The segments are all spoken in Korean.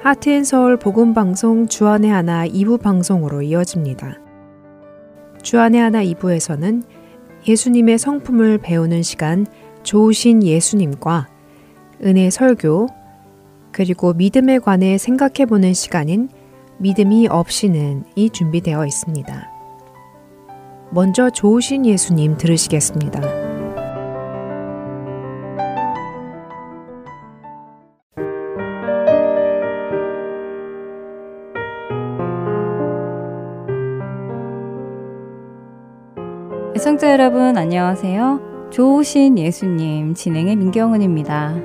하트앤서울 복음방송 주안의 하나 2부 방송으로 이어집니다. 주안의 하나 2부에서는 예수님의 성품을 배우는 시간 좋으신 예수님과 은혜 설교 그리고 믿음에 관해 생각해보는 시간인 믿음이 없이는 이 준비되어 있습니다. 먼저 좋으신 예수님 들으시겠습니다. 애청자 여러분 안녕하세요. 좋으신 예수님 진행의 민경은입니다.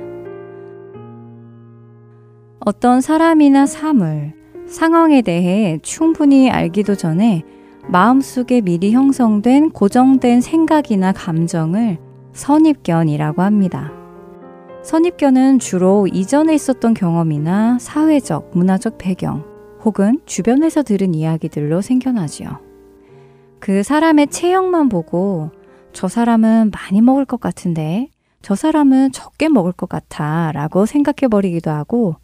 어떤 사람이나 사물, 상황에 대해 충분히 알기도 전에 마음속에 미리 형성된 고정된 생각이나 감정을 선입견이라고 합니다. 선입견은 주로 이전에 있었던 경험이나 사회적, 문화적 배경 혹은 주변에서 들은 이야기들로 생겨나지요. 그 사람의 체형만 보고 저 사람은 많이 먹을 것 같은데 저 사람은 적게 먹을 것 같아 라고 생각해버리기도 하고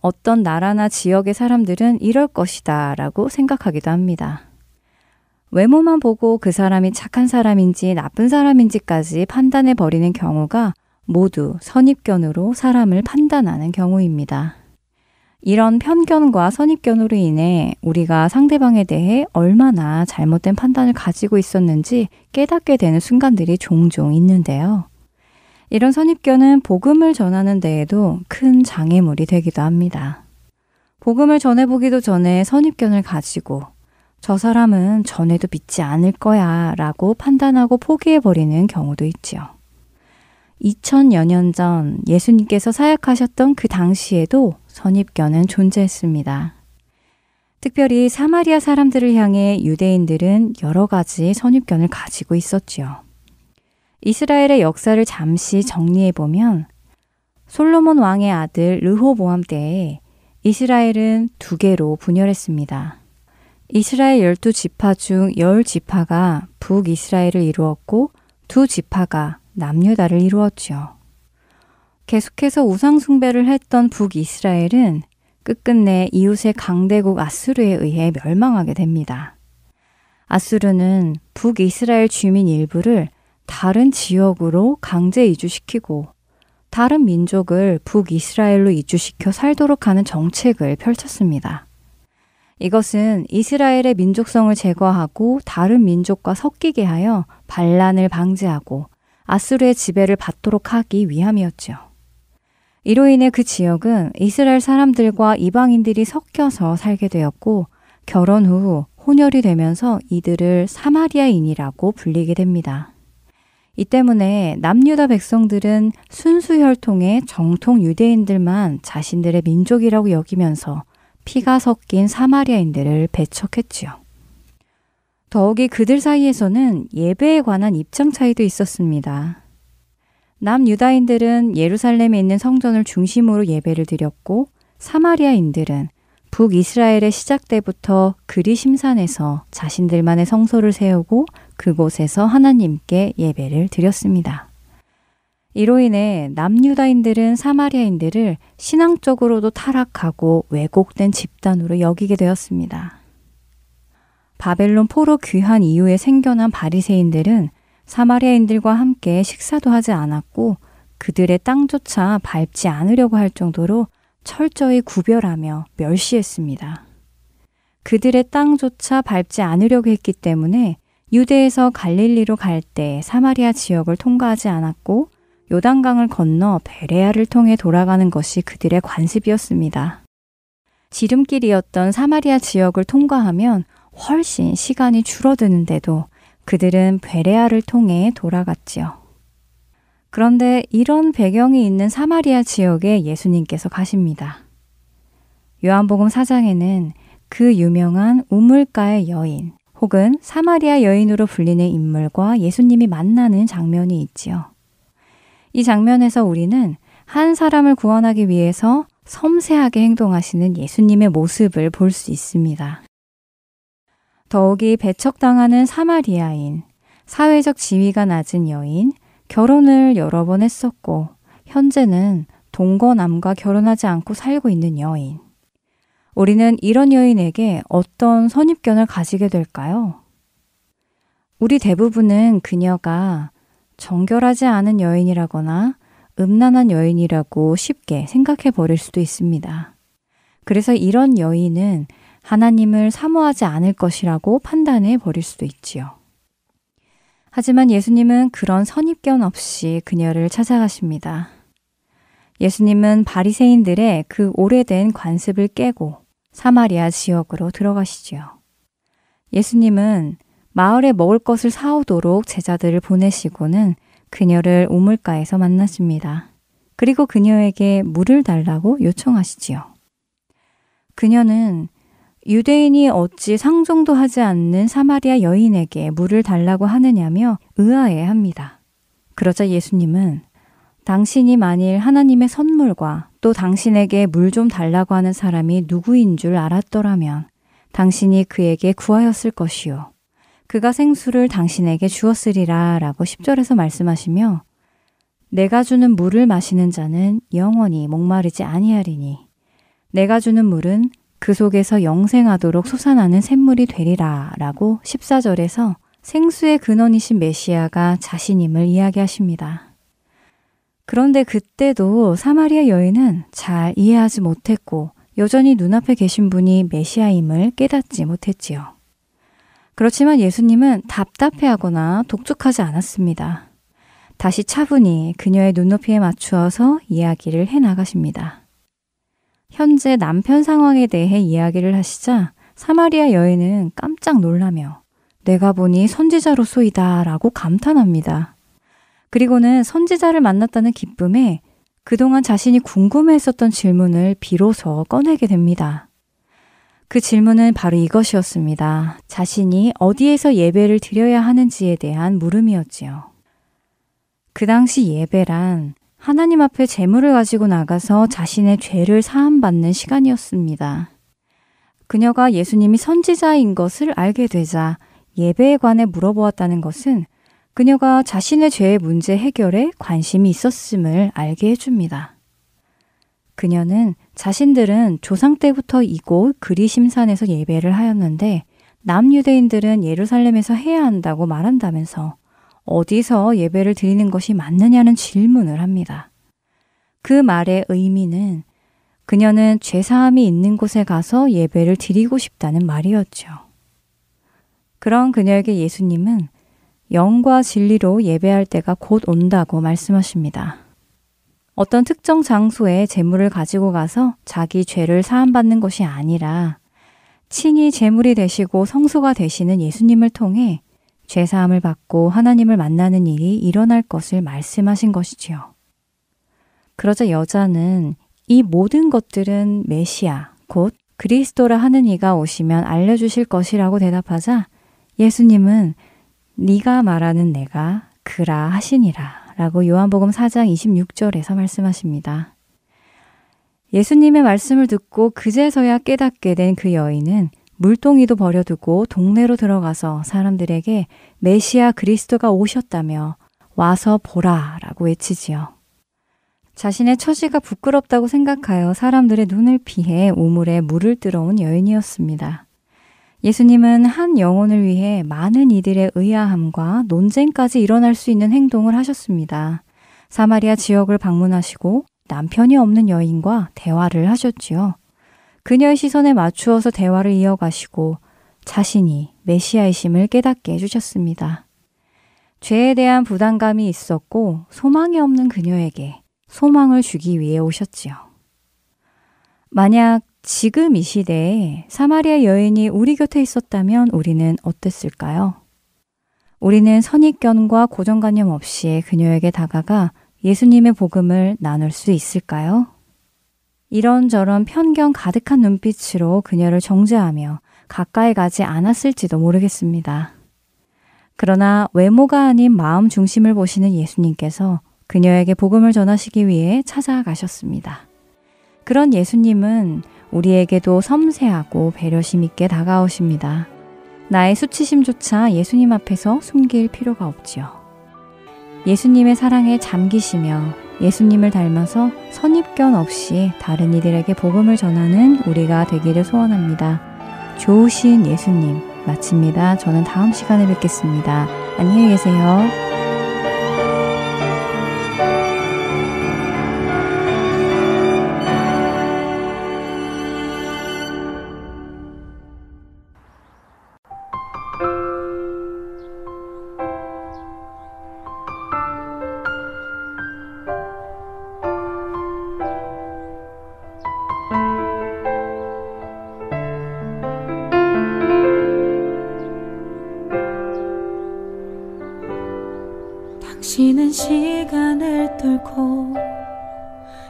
어떤 나라나 지역의 사람들은 이럴 것이다 라고 생각하기도 합니다. 외모만 보고 그 사람이 착한 사람인지 나쁜 사람인지까지 판단해버리는 경우가 모두 선입견으로 사람을 판단하는 경우입니다. 이런 편견과 선입견으로 인해 우리가 상대방에 대해 얼마나 잘못된 판단을 가지고 있었는지 깨닫게 되는 순간들이 종종 있는데요. 이런 선입견은 복음을 전하는 데에도 큰 장애물이 되기도 합니다. 복음을 전해보기도 전에 선입견을 가지고 저 사람은 전해도 믿지 않을 거야 라고 판단하고 포기해버리는 경우도 있지요. 2000여 년 전 예수님께서 사역하셨던 그 당시에도 선입견은 존재했습니다. 특별히 사마리아 사람들을 향해 유대인들은 여러 가지 선입견을 가지고 있었지요. 이스라엘의 역사를 잠시 정리해보면 솔로몬 왕의 아들 르호보암 때에 이스라엘은 두 개로 분열했습니다. 이스라엘 12지파 중 10지파가 북이스라엘을 이루었고 두 지파가 남유다를 이루었지요. 계속해서 우상숭배를 했던 북이스라엘은 끝끝내 이웃의 강대국 아수르에 의해 멸망하게 됩니다. 아수르는 북이스라엘 주민 일부를 다른 지역으로 강제 이주시키고 다른 민족을 북이스라엘로 이주시켜 살도록 하는 정책을 펼쳤습니다. 이것은 이스라엘의 민족성을 제거하고 다른 민족과 섞이게 하여 반란을 방지하고 아수르의 지배를 받도록 하기 위함이었죠. 이로 인해 그 지역은 이스라엘 사람들과 이방인들이 섞여서 살게 되었고 결혼 후 혼혈이 되면서 이들을 사마리아인이라고 불리게 됩니다. 이 때문에 남유다 백성들은 순수 혈통의 정통 유대인들만 자신들의 민족이라고 여기면서 피가 섞인 사마리아인들을 배척했지요. 더욱이 그들 사이에서는 예배에 관한 입장 차이도 있었습니다. 남유다인들은 예루살렘에 있는 성전을 중심으로 예배를 드렸고 사마리아인들은 북이스라엘의 시작 때부터 그리심산에서 자신들만의 성소를 세우고 그곳에서 하나님께 예배를 드렸습니다. 이로 인해 남유다인들은 사마리아인들을 신앙적으로도 타락하고 왜곡된 집단으로 여기게 되었습니다. 바벨론 포로 귀환 이후에 생겨난 바리새인들은 사마리아인들과 함께 식사도 하지 않았고 그들의 땅조차 밟지 않으려고 할 정도로 철저히 구별하며 멸시했습니다. 그들의 땅조차 밟지 않으려고 했기 때문에 유대에서 갈릴리로 갈 때 사마리아 지역을 통과하지 않았고 요단강을 건너 베레아를 통해 돌아가는 것이 그들의 관습이었습니다. 지름길이었던 사마리아 지역을 통과하면 훨씬 시간이 줄어드는데도 그들은 베레아를 통해 돌아갔지요. 그런데 이런 배경이 있는 사마리아 지역에 예수님께서 가십니다. 요한복음 4장에는 그 유명한 우물가의 여인 혹은 사마리아 여인으로 불리는 인물과 예수님이 만나는 장면이 있지요. 이 장면에서 우리는 한 사람을 구원하기 위해서 섬세하게 행동하시는 예수님의 모습을 볼 수 있습니다. 더욱이 배척당하는 사마리아인, 사회적 지위가 낮은 여인, 결혼을 여러 번 했었고 현재는 동거남과 결혼하지 않고 살고 있는 여인. 우리는 이런 여인에게 어떤 선입견을 가지게 될까요? 우리 대부분은 그녀가 정결하지 않은 여인이라거나 음란한 여인이라고 쉽게 생각해 버릴 수도 있습니다. 그래서 이런 여인은 하나님을 사모하지 않을 것이라고 판단해 버릴 수도 있지요. 하지만 예수님은 그런 선입견 없이 그녀를 찾아가십니다. 예수님은 바리새인들의 그 오래된 관습을 깨고 사마리아 지역으로 들어가시지요. 예수님은 마을에 먹을 것을 사오도록 제자들을 보내시고는 그녀를 우물가에서 만나십니다. 그리고 그녀에게 물을 달라고 요청하시지요. 그녀는 유대인이 어찌 상종도 하지 않는 사마리아 여인에게 물을 달라고 하느냐며 의아해합니다. 그러자 예수님은 당신이 만일 하나님의 선물과 또 당신에게 물 좀 달라고 하는 사람이 누구인 줄 알았더라면 당신이 그에게 구하였을 것이요. 그가 생수를 당신에게 주었으리라 라고 10절에서 말씀하시며 내가 주는 물을 마시는 자는 영원히 목마르지 아니하리니 내가 주는 물은 그 속에서 영생하도록 솟아나는 샘물이 되리라 라고 14절에서 생수의 근원이신 메시아가 자신임을 이야기하십니다. 그런데 그때도 사마리아 여인은 잘 이해하지 못했고 여전히 눈앞에 계신 분이 메시아임을 깨닫지 못했지요. 그렇지만 예수님은 답답해하거나 독촉하지 않았습니다. 다시 차분히 그녀의 눈높이에 맞추어서 이야기를 해나가십니다. 현재 남편 상황에 대해 이야기를 하시자 사마리아 여인은 깜짝 놀라며 내가 보니 선지자로소이다 라고 감탄합니다. 그리고는 선지자를 만났다는 기쁨에 그동안 자신이 궁금해했었던 질문을 비로소 꺼내게 됩니다. 그 질문은 바로 이것이었습니다. 자신이 어디에서 예배를 드려야 하는지에 대한 물음이었지요. 그 당시 예배란 하나님 앞에 제물을 가지고 나가서 자신의 죄를 사함받는 시간이었습니다. 그녀가 예수님이 선지자인 것을 알게 되자 예배에 관해 물어보았다는 것은 그녀가 자신의 죄의 문제 해결에 관심이 있었음을 알게 해줍니다. 그녀는 자신들은 조상 때부터 이곳 그리심산에서 예배를 하였는데 남유대인들은 예루살렘에서 해야 한다고 말한다면서 어디서 예배를 드리는 것이 맞느냐는 질문을 합니다. 그 말의 의미는 그녀는 죄사함이 있는 곳에 가서 예배를 드리고 싶다는 말이었죠. 그런 그녀에게 예수님은 영과 진리로 예배할 때가 곧 온다고 말씀하십니다. 어떤 특정 장소에 제물을 가지고 가서 자기 죄를 사함받는 것이 아니라 친히 제물이 되시고 성소가 되시는 예수님을 통해 죄사함을 받고 하나님을 만나는 일이 일어날 것을 말씀하신 것이지요. 그러자 여자는 이 모든 것들은 메시아, 곧 그리스도라 하는 이가 오시면 알려주실 것이라고 대답하자 예수님은 네가 말하는 내가 그라 하시니라 라고 요한복음 4장 26절에서 말씀하십니다. 예수님의 말씀을 듣고 그제서야 깨닫게 된 그 여인은 물동이도 버려두고 동네로 들어가서 사람들에게 메시아 그리스도가 오셨다며 와서 보라 라고 외치지요. 자신의 처지가 부끄럽다고 생각하여 사람들의 눈을 피해 우물에 물을 들어온 여인이었습니다. 예수님은 한 영혼을 위해 많은 이들의 의아함과 논쟁까지 일어날 수 있는 행동을 하셨습니다. 사마리아 지역을 방문하시고 남편이 없는 여인과 대화를 하셨지요. 그녀의 시선에 맞추어서 대화를 이어가시고 자신이 메시아이심을 깨닫게 해주셨습니다. 죄에 대한 부담감이 있었고 소망이 없는 그녀에게 소망을 주기 위해 오셨지요. 만약 지금 이 시대에 사마리아 여인이 우리 곁에 있었다면 우리는 어땠을까요? 우리는 선입견과 고정관념 없이 그녀에게 다가가 예수님의 복음을 나눌 수 있을까요? 이런저런 편견 가득한 눈빛으로 그녀를 정죄하며 가까이 가지 않았을지도 모르겠습니다. 그러나 외모가 아닌 마음 중심을 보시는 예수님께서 그녀에게 복음을 전하시기 위해 찾아가셨습니다. 그런 예수님은 우리에게도 섬세하고 배려심 있게 다가오십니다. 나의 수치심조차 예수님 앞에서 숨길 필요가 없지요. 예수님의 사랑에 잠기시며 예수님을 닮아서 선입견 없이 다른 이들에게 복음을 전하는 우리가 되기를 소원합니다. 좋으신 예수님 마칩니다. 저는 다음 시간에 뵙겠습니다. 안녕히 계세요. 당신은 시간을 뚫고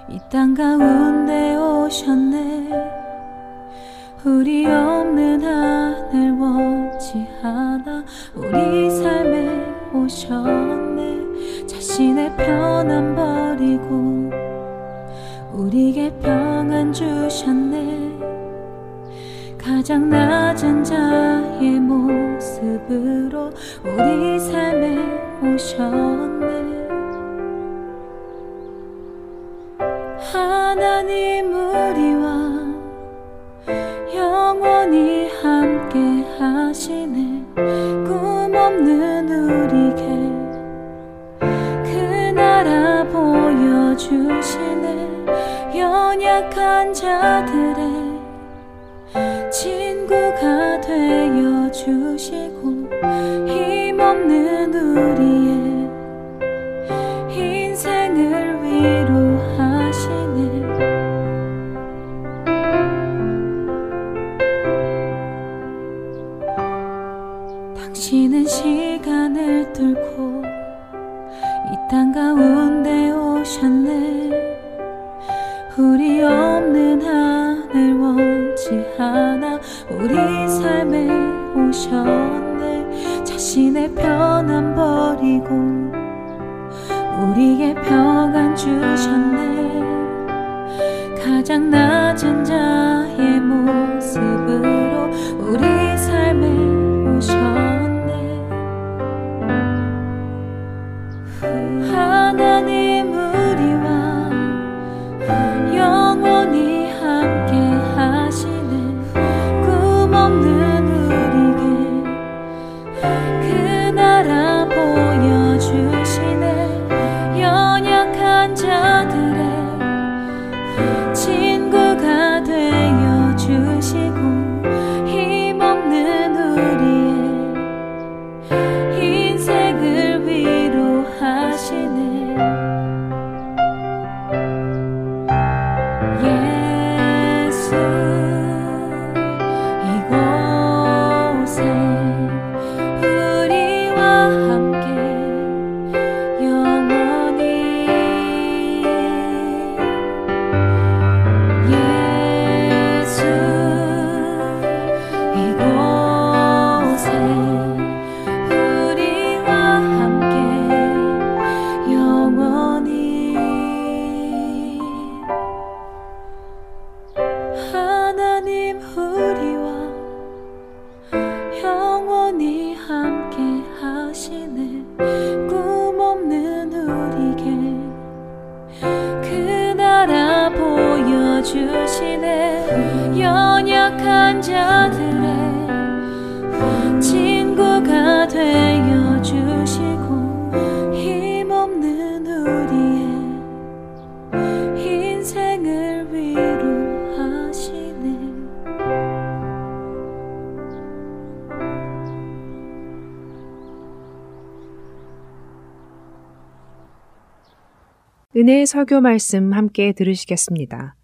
이 땅 가운데 오셨네. 우리 없는 하늘 원치 않아 우리 삶에 오셨네. 자신의 편안 버리고 우리에게 평안 주셨네. 가장 낮은 자의 모습으로 우리 삶에 오셨네. 하나님 우리와 영원히 함께 하시네. 꿈 없는 우리에게 그 나라 보여주시네. 연약한 자들의 친구가 되어 주시고 힘없는 우리의 인생을 위로하시네. 당신은 시간을 뚫고 이 땅 가운데 오셨네. 우리 없는 하늘 원치 않아 우리 삶에 오셨네. 자신의 편안 버리고 우리에게 평안 주셨네. 가장 낮은 자의 모습으로 우리 삶에 오셨네. 하나님 우리와 영원히 함께 하시네. 꿈 없는 우리에게 그 나라 보여주시네. 연약한 자들의 친구가 되어 주시고 힘없는 우리의 인생을 위로하시네. 예수 이곳에 우리와 함께 영원히. 예수 이곳에 우리와 함께 영원히. 하나님 우리와 영원히 함께 하시네. 꿈 없는 우리에게 그 나라 보여주시네. 연약한 자들의 친구가 되어 주시고 힘없는 우리의 인생을 위로하시네. 은혜의 설교 말씀 함께 들으시겠습니다.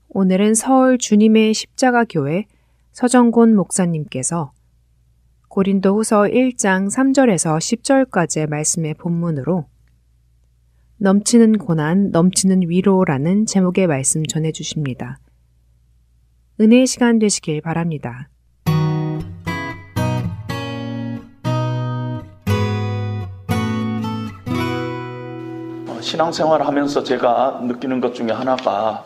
오늘은 서울 주님의 십자가교회 서정곤 목사님께서 고린도후서 1장 3절에서 10절까지의 말씀의 본문으로 넘치는 고난, 넘치는 위로라는 제목의 말씀 전해주십니다. 은혜의 시간 되시길 바랍니다. 신앙생활을 하면서 제가 느끼는 것 중에 하나가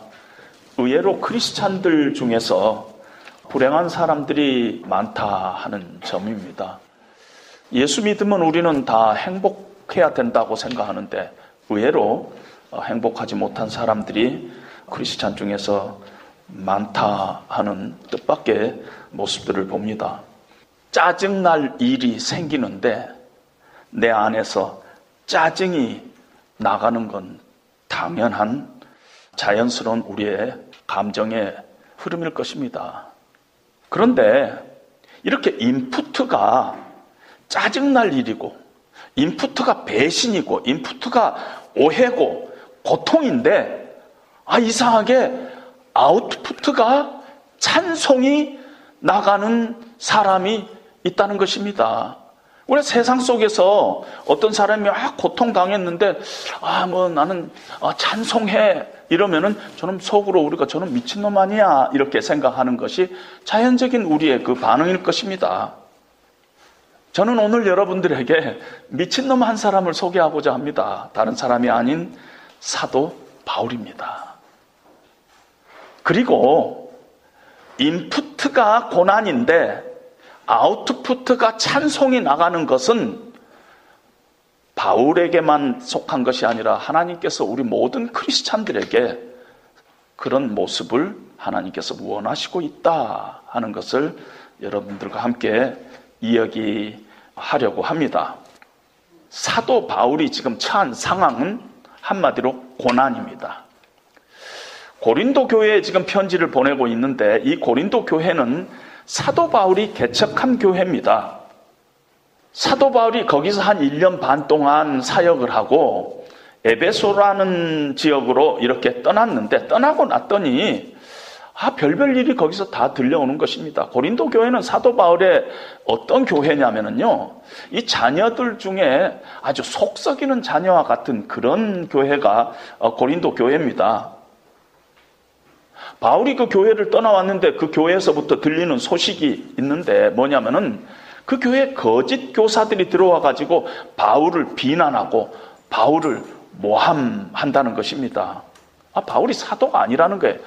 의외로 크리스찬들 중에서 불행한 사람들이 많다 하는 점입니다. 예수 믿으면 우리는 다 행복해야 된다고 생각하는데 의외로 행복하지 못한 사람들이 크리스찬 중에서 많다 하는 뜻밖의 모습들을 봅니다. 짜증날 일이 생기는데 내 안에서 짜증이 나가는 건 당연한 자연스러운 우리의 감정의 흐름일 것입니다. 그런데 이렇게 인푸트가 짜증날 일이고, 인푸트가 배신이고, 인푸트가 오해고 고통인데, 이상하게 아웃푸트가 찬송이 나가는 사람이 있다는 것입니다. 우리 세상 속에서 어떤 사람이 고통당했는데 나는 찬송해 이러면은 저는 속으로 저는 미친놈 아니야 이렇게 생각하는 것이 자연적인 우리의 그 반응일 것입니다. 저는 오늘 여러분들에게 미친놈 한 사람을 소개하고자 합니다. 다른 사람이 아닌 사도 바울입니다. 그리고 인푸트가 고난인데 아웃푸트가 찬송이 나가는 것은 바울에게만 속한 것이 아니라 하나님께서 우리 모든 크리스찬들에게 그런 모습을 하나님께서 원하시고 있다 하는 것을 여러분들과 함께 이야기하려고 합니다. 사도 바울이 지금 처한 상황은 한마디로 고난입니다. 고린도 교회에 지금 편지를 보내고 있는데 이 고린도 교회는 사도 바울이 개척한 교회입니다. 사도 바울이 거기서 한 1년 반 동안 사역을 하고 에베소라는 지역으로 이렇게 떠났는데, 떠나고 났더니 별별 일이 거기서 다 들려오는 것입니다. 고린도 교회는 사도 바울의 어떤 교회냐면요, 이 자녀들 중에 아주 속 썩이는 자녀와 같은 그런 교회가 고린도 교회입니다. 바울이 그 교회를 떠나왔는데 그 교회에서부터 들리는 소식이 있는데 뭐냐면은 그 교회에 거짓 교사들이 들어와 가지고 바울을 비난하고 바울을 모함한다는 것입니다. 바울이 사도가 아니라는 거예요.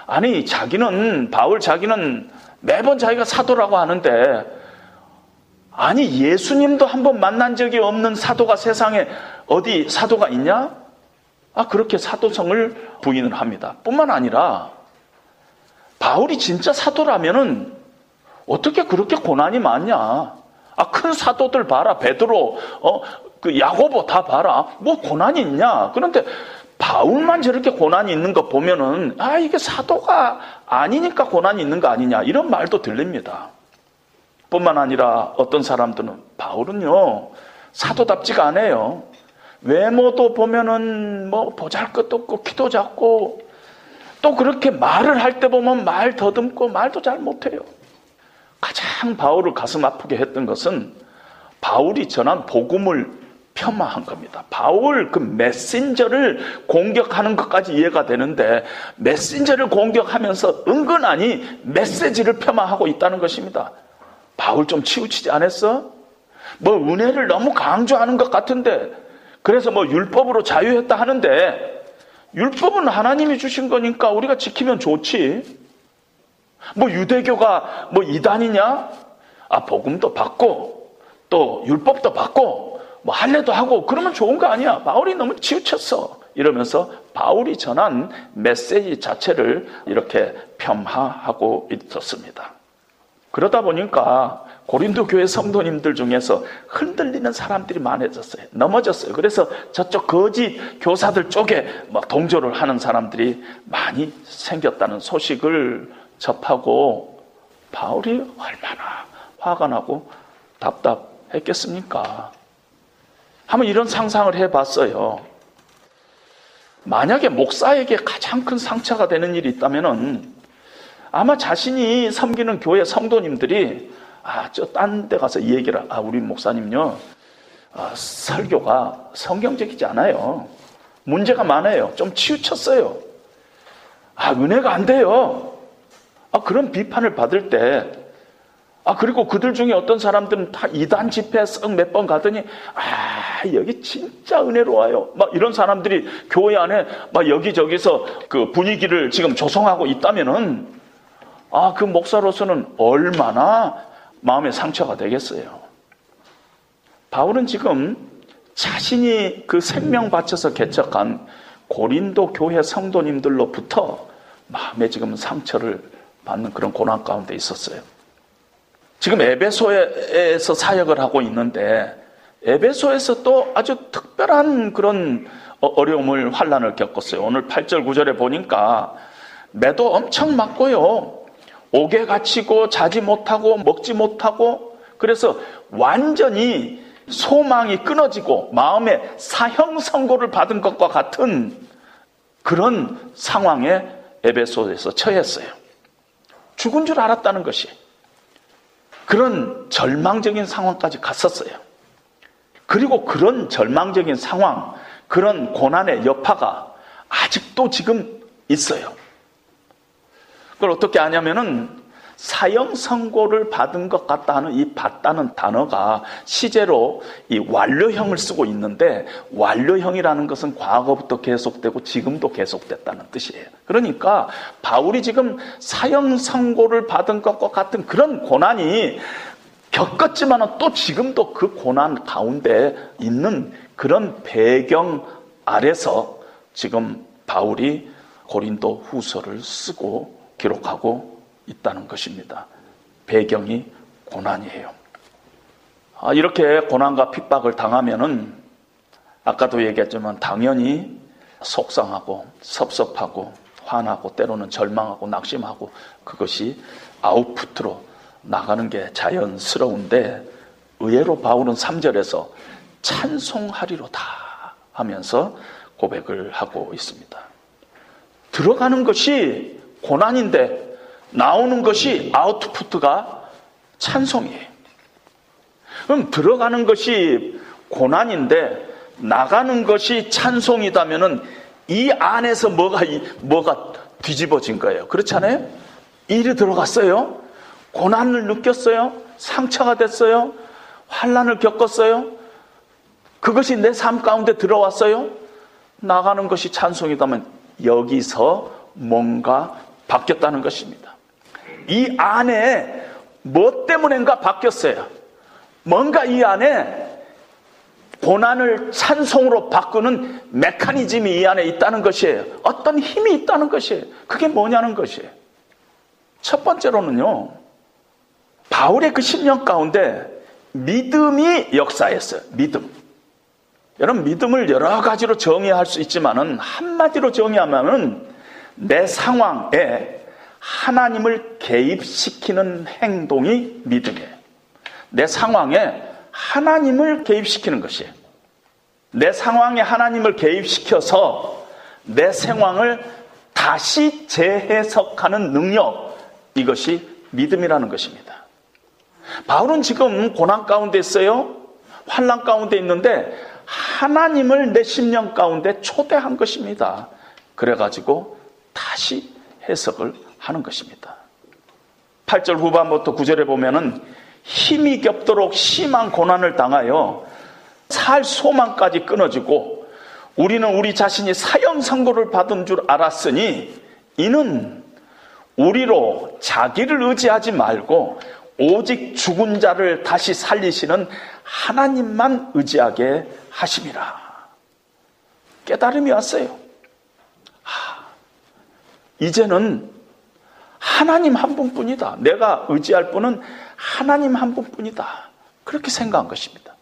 아니, 자기는 매번 자기가 사도라고 하는데, 아니 예수님도 한번 만난 적이 없는 사도가 세상에 어디 사도가 있냐? 그렇게 사도성을 부인을 합니다. 뿐만 아니라 바울이 진짜 사도라면은 어떻게 그렇게 고난이 많냐? 큰 사도들 봐라. 베드로, 야고보 다 봐라. 뭐 고난이 있냐? 그런데 바울만 저렇게 고난이 있는 거 보면은 이게 사도가 아니니까 고난이 있는 거 아니냐, 이런 말도 들립니다. 뿐만 아니라 어떤 사람들은 바울은요 사도답지가 않아요. 외모도 보면은 보잘것도 없고 키도 작고, 또 그렇게 말을 할 때 보면 말 더듬고 말도 잘 못해요. 가장 바울을 가슴 아프게 했던 것은 바울이 전한 복음을 폄하한 겁니다. 바울 그 메신저를 공격하는 것까지 이해가 되는데, 메신저를 공격하면서 은근하니 메시지를 폄하하고 있다는 것입니다. 바울 좀 치우치지 않았어? 은혜를 너무 강조하는 것 같은데, 그래서 율법으로 자유했다 하는데, 율법은 하나님이 주신 거니까 우리가 지키면 좋지. 유대교가 이단이냐? 복음도 받고 또 율법도 받고 할례도 하고 그러면 좋은 거 아니야. 바울이 너무 치우쳤어. 이러면서 바울이 전한 메시지 자체를 이렇게 폄하하고 있었습니다. 그러다 보니까 고린도 교회 성도님들 중에서 흔들리는 사람들이 많아졌어요. 넘어졌어요. 그래서 저쪽 거짓 교사들 쪽에 동조를 하는 사람들이 많이 생겼다는 소식을 접하고 바울이 얼마나 화가 나고 답답했겠습니까? 한번 이런 상상을 해봤어요. 만약에 목사에게 가장 큰 상처가 되는 일이 있다면은 아마 자신이 섬기는 교회 성도님들이 딴 데 가서 이 얘기를 우리 목사님요 설교가 성경적이지 않아요. 문제가 많아요. 좀 치우쳤어요. 은혜가 안 돼요. 그런 비판을 받을 때, 그리고 그들 중에 어떤 사람들은 다 이단 집회 썩 몇 번 가더니 여기 진짜 은혜로워요. 이런 사람들이 교회 안에 여기저기서 그 분위기를 지금 조성하고 있다면은 그 목사로서는 얼마나 마음의 상처가 되겠어요. 바울은 지금 자신이 그 생명 바쳐서 개척한 고린도 교회 성도님들로부터 마음에 지금 상처를 받는 그런 고난 가운데 있었어요. 지금 에베소에서 사역을 하고 있는데 에베소에서 또 아주 특별한 그런 어려움을, 환난을 겪었어요. 오늘 8절 9절에 보니까 매도 엄청 맞고요. 옥에 갇히고 자지 못하고 먹지 못하고, 그래서 완전히 소망이 끊어지고 마음에 사형 선고를 받은 것과 같은 그런 상황에 에베소에서 처했어요. 죽은 줄 알았다는 것이, 그런 절망적인 상황까지 갔었어요. 그리고 그런 절망적인 상황, 그런 고난의 여파가 아직도 지금 있어요. 그걸 어떻게 하냐면은 사형 선고를 받은 것 같다 하는 이 받다는 단어가 시제로 이 완료형을 쓰고 있는데, 완료형이라는 것은 과거부터 계속되고 지금도 계속됐다는 뜻이에요. 그러니까 바울이 지금 사형 선고를 받은 것과 같은 그런 고난이 겪었지만 또 지금도 그 고난 가운데 있는 그런 배경 아래서 지금 바울이 고린도 후서를 쓰고 기록하고 있다는 것입니다. 배경이 고난이에요. 이렇게 고난과 핍박을 당하면은 아까도 얘기했지만 당연히 속상하고 섭섭하고 화나고 때로는 절망하고 낙심하고, 그것이 아웃풋으로 나가는 게 자연스러운데, 의외로 바울은 3절에서 찬송하리로다 하면서 고백을 하고 있습니다. 들어가는 것이 고난인데 나오는 것이 아웃풋가 찬송이에요. 그럼 들어가는 것이 고난인데 나가는 것이 찬송이다면은 이 안에서 뭐가 뒤집어진 거예요. 그렇지 않아요? 일이 들어갔어요. 고난을 느꼈어요. 상처가 됐어요. 환난을 겪었어요. 그것이 내 삶 가운데 들어왔어요. 나가는 것이 찬송이다면 여기서 뭔가 바뀌었다는 것입니다. 이 안에 뭐 때문인가 바뀌었어요. 뭔가 이 안에 고난을 찬송으로 바꾸는 메커니즘이 이 안에 있다는 것이에요. 어떤 힘이 있다는 것이에요. 그게 뭐냐는 것이에요. 첫 번째로는요, 바울의 그 10년 가운데 믿음이 역사했어요. 믿음. 여러분, 믿음을 여러 가지로 정의할 수 있지만은 한마디로 정의하면은 내 상황에 하나님을 개입시키는 행동이 믿음이에요. 내 상황에 하나님을 개입시키는 것이에요. 내 상황에 하나님을 개입시켜서 내 상황을 다시 재해석하는 능력, 이것이 믿음이라는 것입니다. 바울은 지금 고난 가운데 있어요. 환난 가운데 있는데 하나님을 내 심령 가운데 초대한 것입니다. 그래가지고 다시 해석을 하는 것입니다. 8절 후반부터 9절에 보면은 힘이 겹도록 심한 고난을 당하여 살 소망까지 끊어지고, 우리는 우리 자신이 사형 선고를 받은 줄 알았으니 이는 우리로 자기를 의지하지 말고 오직 죽은 자를 다시 살리시는 하나님만 의지하게 하심이라. 깨달음이 왔어요. 이제는 하나님 한 분뿐이다. 내가 의지할 분은 하나님 한 분뿐이다. 그렇게 생각한 것입니다.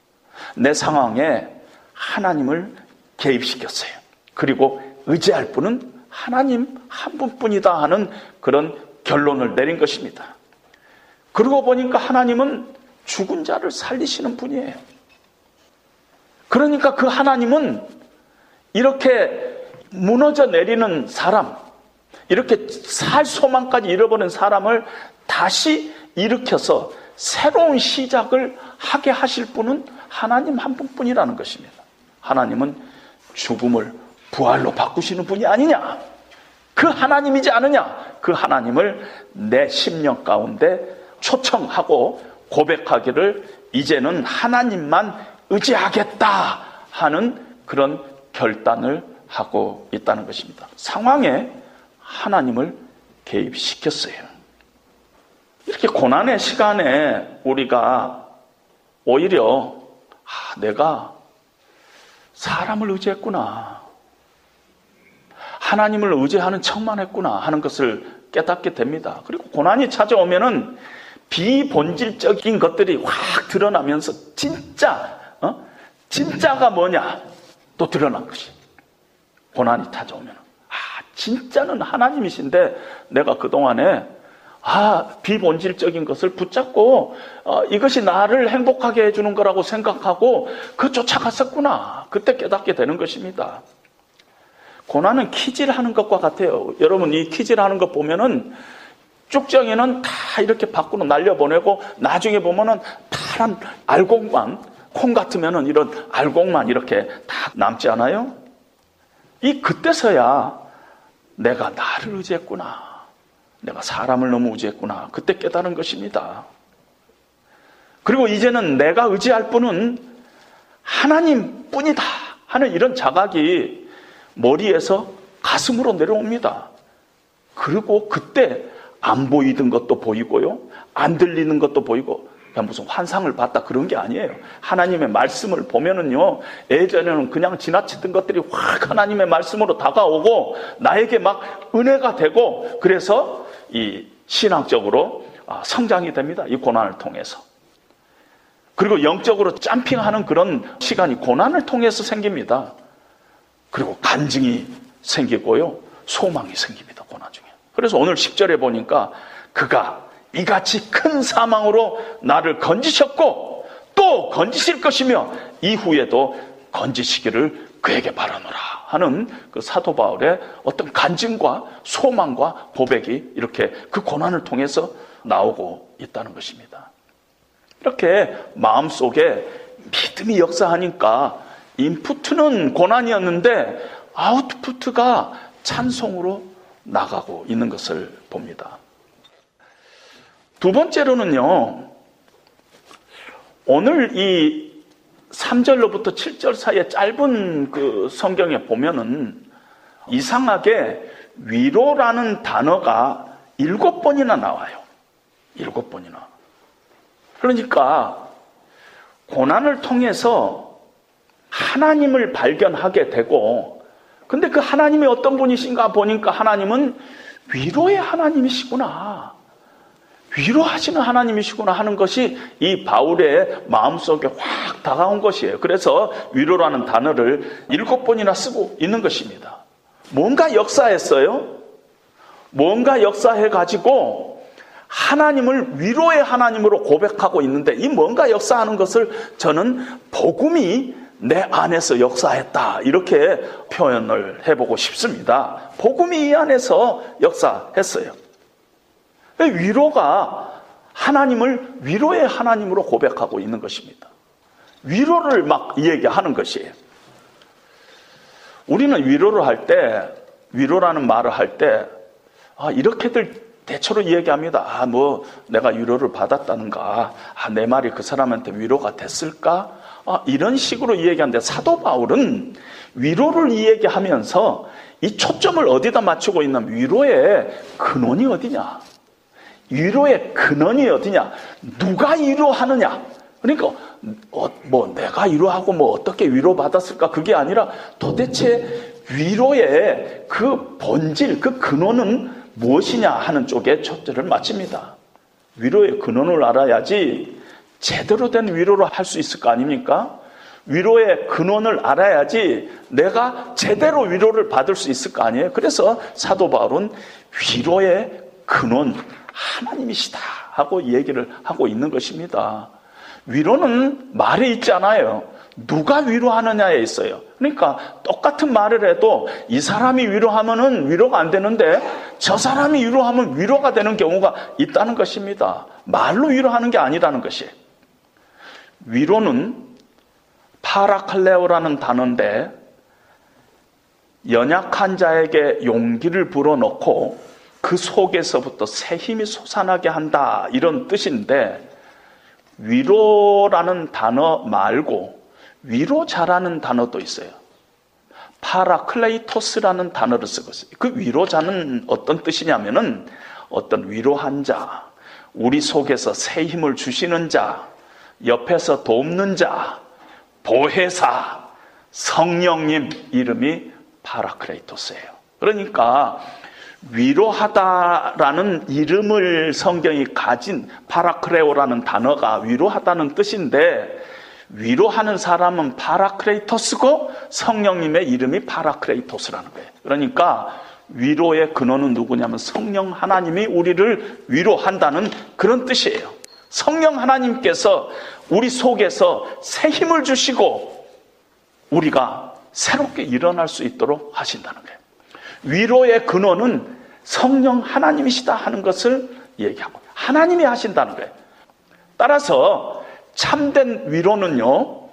내 상황에 하나님을 개입시켰어요. 그리고 의지할 분은 하나님 한 분뿐이다 하는 그런 결론을 내린 것입니다. 그러고 보니까 하나님은 죽은 자를 살리시는 분이에요. 그러니까 그 하나님은 이렇게 무너져 내리는 사람, 이렇게 살 소망까지 잃어버린 사람을 다시 일으켜서 새로운 시작을 하게 하실 분은 하나님 한 분뿐이라는 것입니다. 하나님은 죽음을 부활로 바꾸시는 분이 아니냐? 그 하나님이지 않느냐? 그 하나님을 내 심령 가운데 초청하고 고백하기를 이제는 하나님만 의지하겠다 하는 그런 결단을 하고 있다는 것입니다. 상황에 하나님을 개입시켰어요. 이렇게 고난의 시간에 우리가 오히려 내가 사람을 의지했구나, 하나님을 의지하는 척만 했구나 하는 것을 깨닫게 됩니다. 그리고 고난이 찾아오면은 비본질적인 것들이 확 드러나면서 진짜가 뭐냐 또 드러난 것이. 고난이 찾아오면 진짜는 하나님이신데 내가 그동안에 비본질적인 것을 붙잡고 이것이 나를 행복하게 해주는 거라고 생각하고 그 쫓아갔었구나. 그때 깨닫게 되는 것입니다. 고난은 키질하는 것과 같아요. 여러분, 이 키질하는 것 보면은 쭉정이는 다 이렇게 밖으로 날려보내고 나중에 보면은 파란 알곡만, 콩 같으면은 이런 알곡만 이렇게 다 남지 않아요? 그때서야 내가 나를 의지했구나, 내가 사람을 너무 의지했구나, 그때 깨달은 것입니다. 그리고 이제는 내가 의지할 분은 하나님뿐이다 하는 이런 자각이 머리에서 가슴으로 내려옵니다. 그리고 그때 안 보이던 것도 보이고요, 안 들리는 것도 보이고, 무슨 환상을 봤다 그런 게 아니에요. 하나님의 말씀을 보면은요, 예전에는 그냥 지나치던 것들이 확 하나님의 말씀으로 다가오고 나에게 막 은혜가 되고, 그래서 이 신앙적으로 성장이 됩니다. 이 고난을 통해서. 그리고 영적으로 점핑하는 그런 시간이 고난을 통해서 생깁니다. 그리고 간증이 생기고요, 소망이 생깁니다. 고난 중에. 그래서 오늘 10절에 보니까 그가 이같이 큰 사망으로 나를 건지셨고 또 건지실 것이며 이후에도 건지시기를 그에게 바라노라 하는 그 사도 바울의 어떤 간증과 소망과 고백이 이렇게 그 고난을 통해서 나오고 있다는 것입니다. 이렇게 마음속에 믿음이 역사하니까 인푸트는 고난이었는데 아웃푸트가 찬송으로 나가고 있는 것을 봅니다. 두 번째로는요, 오늘 이 3절로부터 7절 사이에 짧은 그 성경에 보면은 이상하게 위로라는 단어가 7번이나 나와요. 7번이나. 그러니까 고난을 통해서 하나님을 발견하게 되고, 근데 그 하나님이 어떤 분이신가 보니까 하나님은 위로의 하나님이시구나, 위로하시는 하나님이시구나 하는 것이 이 바울의 마음속에 확 다가온 것이에요. 그래서 위로라는 단어를 7번이나 쓰고 있는 것입니다. 뭔가 역사했어요. 뭔가 역사해가지고 하나님을 위로의 하나님으로 고백하고 있는데, 이 뭔가 역사하는 것을 저는 복음이 내 안에서 역사했다 이렇게 표현을 해보고 싶습니다. 복음이 이 안에서 역사했어요. 위로가 하나님을 위로의 하나님으로 고백하고 있는 것입니다. 위로를 막 얘기하는 것이에요. 우리는 위로를 할 때, 위로라는 말을 할 때 이렇게들 대체로 이야기합니다. 내가 위로를 받았다는가, 내 말이 그 사람한테 위로가 됐을까, 이런 식으로 이야기하는데, 사도 바울은 위로를 이야기하면서 이 초점을 어디다 맞추고 있냐면 위로의 근원이 어디냐, 위로의 근원이 어디냐, 누가 위로하느냐. 그러니까 내가 위로하고 어떻게 위로받았을까, 그게 아니라 도대체 위로의 그 본질, 그 근원은 무엇이냐 하는 쪽에 초점을 맞춥니다. 위로의 근원을 알아야지 제대로 된 위로를 할 수 있을 거 아닙니까? 위로의 근원을 알아야지 내가 제대로 위로를 받을 수 있을 거 아니에요? 그래서 사도 바울은 위로의 근원 하나님이시다 하고 얘기를 하고 있는 것입니다. 위로는 말에 있지 않아요. 누가 위로하느냐에 있어요. 그러니까 똑같은 말을 해도 이 사람이 위로하면은 위로가 안 되는데 저 사람이 위로하면 위로가 되는 경우가 있다는 것입니다. 말로 위로하는 게 아니라는 것이에요. 위로는 파라클레오라는 단어인데, 연약한 자에게 용기를 불어넣고 그 속에서부터 새 힘이 솟아나게 한다, 이런 뜻인데, 위로라는 단어 말고 위로자라는 단어도 있어요. 파라클레이토스라는 단어를 쓰고 있어요. 그 위로자는 어떤 뜻이냐면은 어떤 위로한 자, 우리 속에서 새 힘을 주시는 자, 옆에서 돕는 자, 보혜사, 성령님 이름이 파라크레이토스예요. 그러니까 위로하다라는 이름을 성경이 가진 파라크레오라는 단어가 위로하다는 뜻인데, 위로하는 사람은 파라크레이토스고 성령님의 이름이 파라크레이토스라는 거예요. 그러니까 위로의 근원은 누구냐면 성령 하나님이 우리를 위로한다는 그런 뜻이에요. 성령 하나님께서 우리 속에서 새 힘을 주시고 우리가 새롭게 일어날 수 있도록 하신다는 거예요. 위로의 근원은 성령 하나님이시다 하는 것을 얘기하고 하나님이 하신다는 거예요. 따라서 참된 위로는요,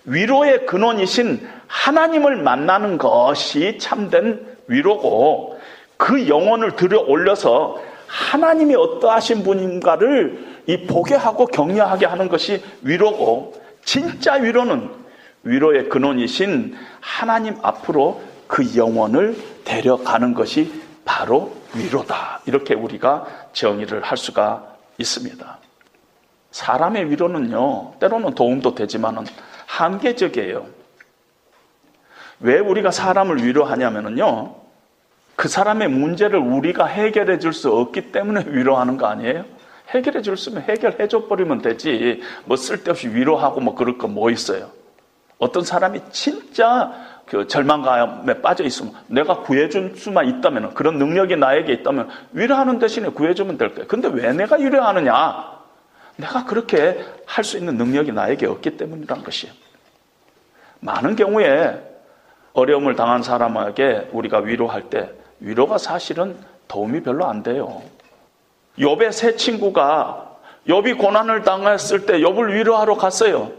위로의 근원이신 하나님을 만나는 것이 참된 위로고, 그 영혼을 들여 올려서 하나님이 어떠하신 분인가를 보게 하고 격려하게 하는 것이 위로고, 진짜 위로는 위로의 근원이신 하나님 앞으로 그 영혼을 데려가는 것이 바로 위로다. 이렇게 우리가 정의를 할 수가 있습니다. 사람의 위로는요, 때로는 도움도 되지만 한계적이에요. 왜 우리가 사람을 위로하냐면요, 그 사람의 문제를 우리가 해결해 줄 수 없기 때문에 위로하는 거 아니에요? 해결해 줬으면 해결해 줘 버리면 되지. 뭐 쓸데없이 위로하고 뭐 그럴 거 뭐 있어요? 어떤 사람이 진짜 그 절망감에 빠져 있으면, 내가 구해줄 수만 있다면, 그런 능력이 나에게 있다면 위로하는 대신에 구해주면 될 거예요. 근데 왜 내가 위로하느냐? 내가 그렇게 할 수 있는 능력이 나에게 없기 때문이라는 것이에요. 많은 경우에 어려움을 당한 사람에게 우리가 위로할 때 위로가 사실은 도움이 별로 안 돼요. 욥의 세 친구가 욥이 고난을 당했을 때 욥을 위로하러 갔어요.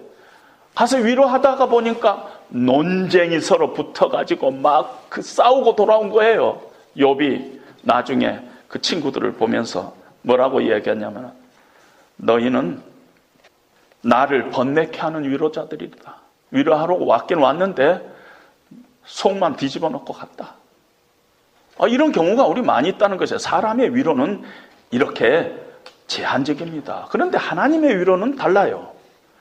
가서 위로하다가 보니까 논쟁이 서로 붙어가지고 막 싸우고 돌아온 거예요. 욥이 나중에 그 친구들을 보면서 뭐라고 이야기했냐면, 너희는 나를 번뇌케 하는 위로자들이다. 위로하러 왔긴 왔는데 속만 뒤집어 놓고 갔다. 이런 경우가 우리 많이 있다는 것이에요. 사람의 위로는 이렇게 제한적입니다. 그런데 하나님의 위로는 달라요.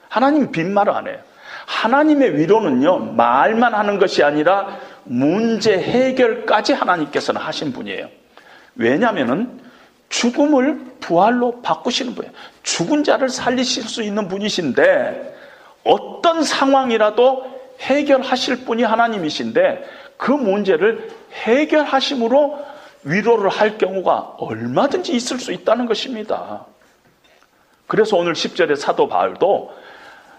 하나님 빈말 안 해요. 하나님의 위로는요, 말만 하는 것이 아니라 문제 해결까지 하나님께서는 하신 분이에요. 왜냐하면은 죽음을 부활로 바꾸시는 분이에요. 죽은 자를 살리실 수 있는 분이신데, 어떤 상황이라도 해결하실 분이 하나님이신데, 그 문제를 해결하심으로 위로를 할 경우가 얼마든지 있을 수 있다는 것입니다. 그래서 오늘 10절의 사도 바울도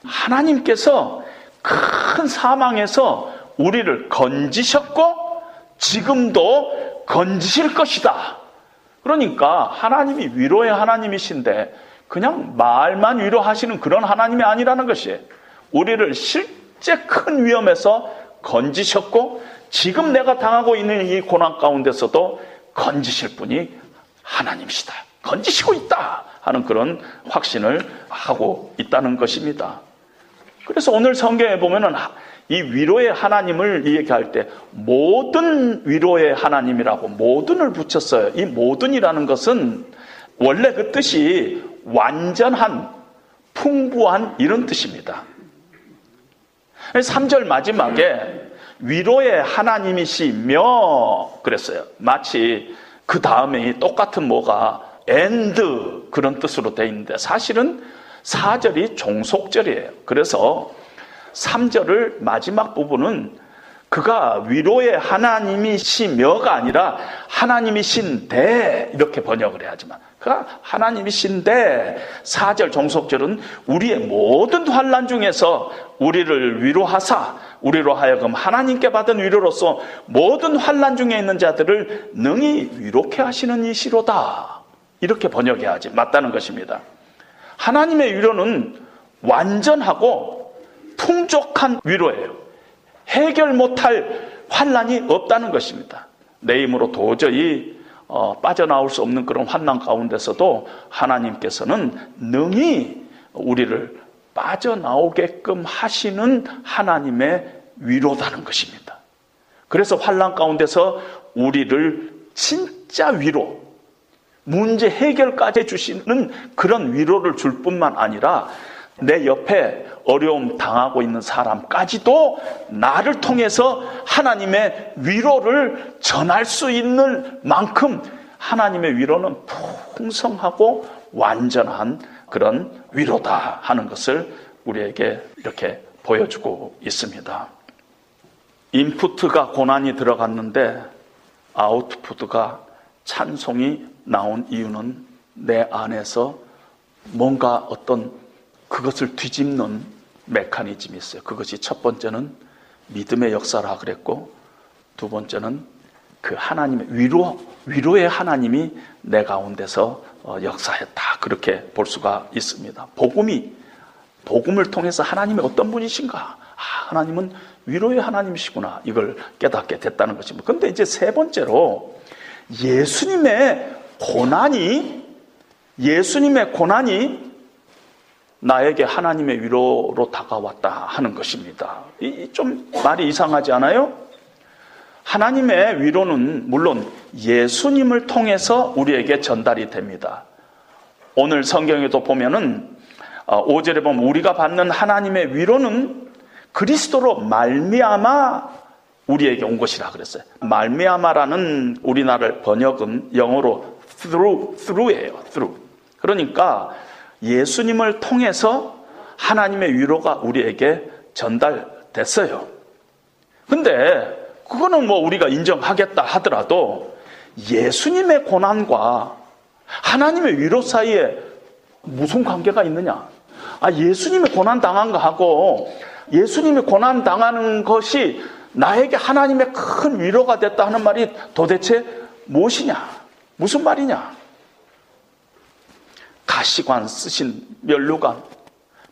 하나님께서 큰 사망에서 우리를 건지셨고 지금도 건지실 것이다. 그러니까 하나님이 위로의 하나님이신데 그냥 말만 위로하시는 그런 하나님이 아니라는 것이에요. 우리를 실제 큰 위험에서 건지셨고 지금 내가 당하고 있는 이 고난 가운데서도 건지실 분이 하나님이시다. 건지시고 있다 하는 그런 확신을 하고 있다는 것입니다. 그래서 오늘 성경에 보면은 이 위로의 하나님을 얘기할 때 모든 위로의 하나님이라고 모든을 붙였어요. 이 모든이라는 것은 원래 그 뜻이 완전한, 풍부한 이런 뜻입니다. 3절 마지막에 위로의 하나님이시며 그랬어요. 마치 그 다음에 똑같은 뭐가 and 그런 뜻으로 되어 있는데 사실은 4절이 종속절이에요. 그래서 3절을 마지막 부분은 그가 위로의 하나님이시며가 아니라 하나님이신데 이렇게 번역을 해야지만, 그가 하나님이신데 4절 종속절은 우리의 모든 환난 중에서 우리를 위로하사 우리로 하여금 하나님께 받은 위로로서 모든 환난 중에 있는 자들을 능히 위로케 하시는 이시로다. 이렇게 번역해야지 맞다는 것입니다. 하나님의 위로는 완전하고 풍족한 위로예요. 해결 못할 환난이 없다는 것입니다. 내 힘으로 도저히 빠져나올 수 없는 그런 환난 가운데서도 하나님께서는 능히 우리를 빠져나오게끔 하시는 하나님의 위로다는 것입니다. 그래서 환난 가운데서 우리를 진짜 위로, 문제 해결까지 해주시는 그런 위로를 줄 뿐만 아니라 내 옆에 어려움 당하고 있는 사람까지도 나를 통해서 하나님의 위로를 전할 수 있는 만큼 하나님의 위로는 풍성하고 완전한 그런 위로다 하는 것을 우리에게 이렇게 보여주고 있습니다. 인푸트가 고난이 들어갔는데 아웃푸트가 찬송이 나온 이유는 내 안에서 뭔가 어떤 그것을 뒤집는 메커니즘이 있어요. 그것이 첫 번째는 믿음의 역사라 그랬고, 두 번째는 그 하나님의 위로의 하나님이 내 가운데서 역사했다, 그렇게 볼 수가 있습니다. 복음을 통해서 하나님이 어떤 분이신가, 하나님은 위로의 하나님이시구나, 이걸 깨닫게 됐다는 것입니다. 그런데 이제 세 번째로 예수님의 고난이 나에게 하나님의 위로로 다가왔다 하는 것입니다. 좀 말이 이상하지 않아요? 하나님의 위로는 물론 예수님을 통해서 우리에게 전달이 됩니다. 오늘 성경에도 보면은 5절에 보면 우리가 받는 하나님의 위로는 그리스도로 말미암아 우리에게 온 것이라 그랬어요. 말미암아라는 우리나라 번역은 영어로 through예요. through. 그러니까 예수님을 통해서 하나님의 위로가 우리에게 전달됐어요. 근데 그거는 뭐 우리가 인정하겠다 하더라도 예수님의 고난과 하나님의 위로 사이에 무슨 관계가 있느냐? 예수님이 고난 당한 거하고 예수님이 고난 당하는 것이 나에게 하나님의 큰 위로가 됐다 하는 말이 도대체 무엇이냐? 무슨 말이냐? 가시관 쓰신 면류관,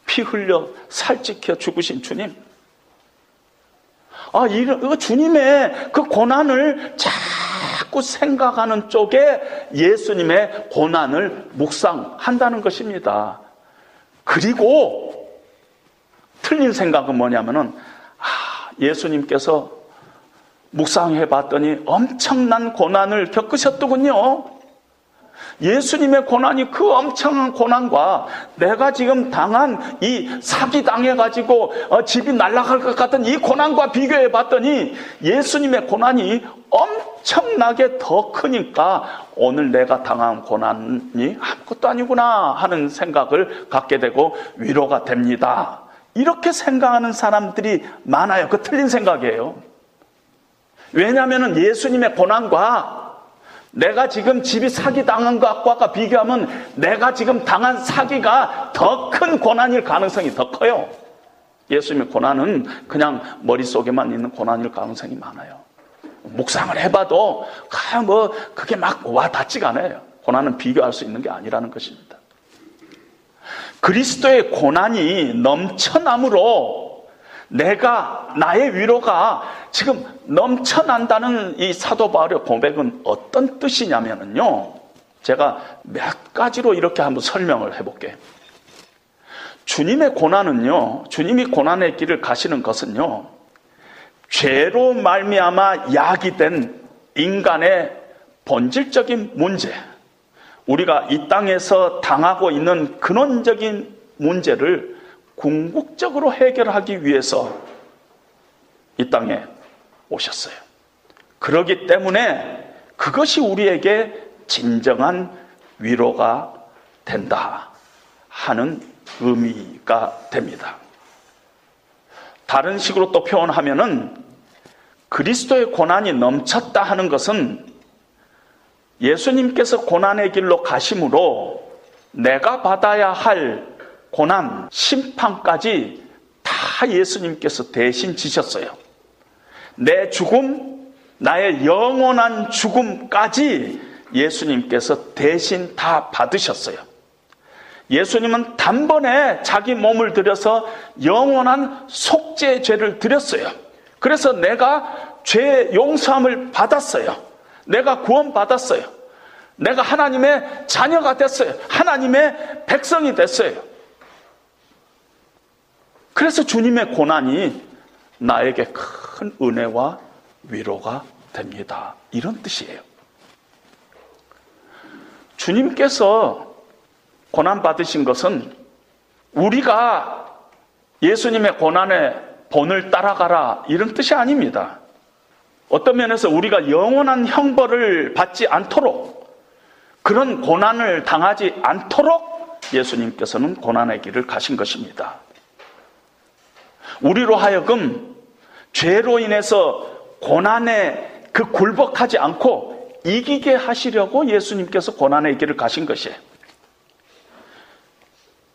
피 흘려 살찌켜 죽으신 주님. 이거 주님의 그 고난을 자꾸 생각하는 쪽에 예수님의 고난을 묵상한다는 것입니다. 그리고 틀린 생각은 뭐냐면은 예수님께서 묵상해 봤더니 엄청난 고난을 겪으셨더군요. 예수님의 고난이 그 엄청난 고난과 내가 지금 당한 이 사기 당해가지고 집이 날아갈 것 같은 이 고난과 비교해 봤더니 예수님의 고난이 엄청나게 더 크니까 오늘 내가 당한 고난이 아무것도 아니구나 하는 생각을 갖게 되고 위로가 됩니다. 이렇게 생각하는 사람들이 많아요. 그 틀린 생각이에요. 왜냐하면 예수님의 고난과 내가 지금 집이 사기당한 것과 비교하면 내가 지금 당한 사기가 더 큰 고난일 가능성이 더 커요. 예수님의 고난은 그냥 머릿속에만 있는 고난일 가능성이 많아요. 묵상을 해봐도 그게 막 와닿지가 않아요. 고난은 비교할 수 있는 게 아니라는 것입니다. 그리스도의 고난이 넘쳐남으로 나의 위로가 지금 넘쳐난다는 이 사도 바울의 고백은 어떤 뜻이냐면요, 제가 몇 가지로 이렇게 한번 설명을 해볼게요. 주님의 고난은요, 주님이 고난의 길을 가시는 것은요, 죄로 말미암아 야기된 인간의 본질적인 문제, 우리가 이 땅에서 당하고 있는 근원적인 문제를 궁극적으로 해결하기 위해서 이 땅에 오셨어요. 그렇기 때문에 그것이 우리에게 진정한 위로가 된다 하는 의미가 됩니다. 다른 식으로 또 표현하면은 그리스도의 고난이 넘쳤다 하는 것은 예수님께서 고난의 길로 가심으로 내가 받아야 할 고난, 심판까지 다 예수님께서 대신 지셨어요. 내 죽음, 나의 영원한 죽음까지 예수님께서 대신 다 받으셨어요. 예수님은 단번에 자기 몸을 들여서 영원한 속죄의 죄를 드렸어요. 그래서 내가 죄 용서함을 받았어요. 내가 구원받았어요. 내가 하나님의 자녀가 됐어요. 하나님의 백성이 됐어요. 그래서 주님의 고난이 나에게 큰 은혜와 위로가 됩니다. 이런 뜻이에요. 주님께서 고난받으신 것은 우리가 예수님의 고난의 본을 따라가라 이런 뜻이 아닙니다. 어떤 면에서 우리가 영원한 형벌을 받지 않도록, 그런 고난을 당하지 않도록 예수님께서는 고난의 길을 가신 것입니다. 우리로 하여금 죄로 인해서 고난에 굴복하지 않고 이기게 하시려고 예수님께서 고난의 길을 가신 것이에요.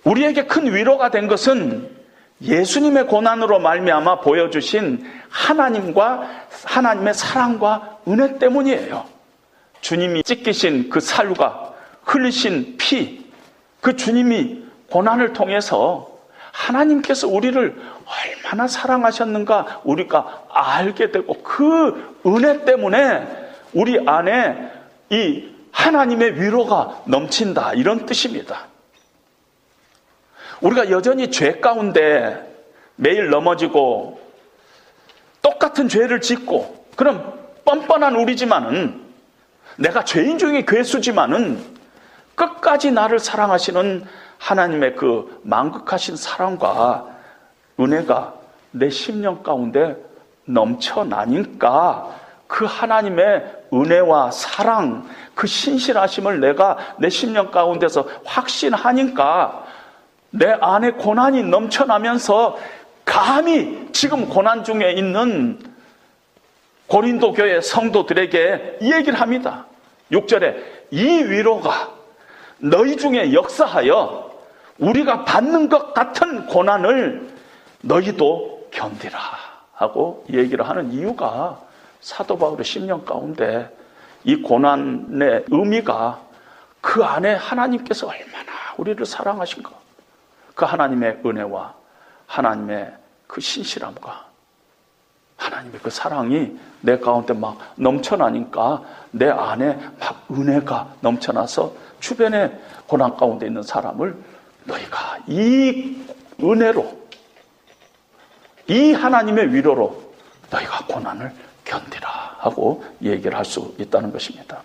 우리에게 큰 위로가 된 것은 예수님의 고난으로 말미암아 보여주신 하나님의 사랑과 은혜 때문이에요. 주님이 찢기신 그 살과 흘리신 피, 그 주님이 고난을 통해서 하나님께서 우리를 얼마나 사랑하셨는가 우리가 알게 되고, 그 은혜 때문에 우리 안에 이 하나님의 위로가 넘친다, 이런 뜻입니다. 우리가 여전히 죄 가운데 매일 넘어지고 똑같은 죄를 짓고, 그럼 뻔뻔한 우리지만은, 내가 죄인 중에 괴수지만은 끝까지 나를 사랑하시는 하나님의 그 만극하신 사랑과 은혜가 내 심령 가운데 넘쳐나니까, 그 하나님의 은혜와 사랑, 그 신실하심을 내가 내 심령 가운데서 확신하니까 내 안에 고난이 넘쳐나면서 감히 지금 고난 중에 있는 고린도 교회 성도들에게 이 얘기를 합니다. 6절에 이 위로가 너희 중에 역사하여 우리가 받는 것 같은 고난을 너희도 견디라 하고 얘기를 하는 이유가, 사도 바울의 심령 가운데 이 고난의 의미가 그 안에 하나님께서 얼마나 우리를 사랑하신가, 그 하나님의 은혜와 하나님의 그 신실함과 하나님의 그 사랑이 내 가운데 막 넘쳐나니까 내 안에 막 은혜가 넘쳐나서 주변에 고난 가운데 있는 사람을 너희가 이 은혜로, 이 하나님의 위로로 너희가 고난을 견디라 하고 얘기를 할 수 있다는 것입니다.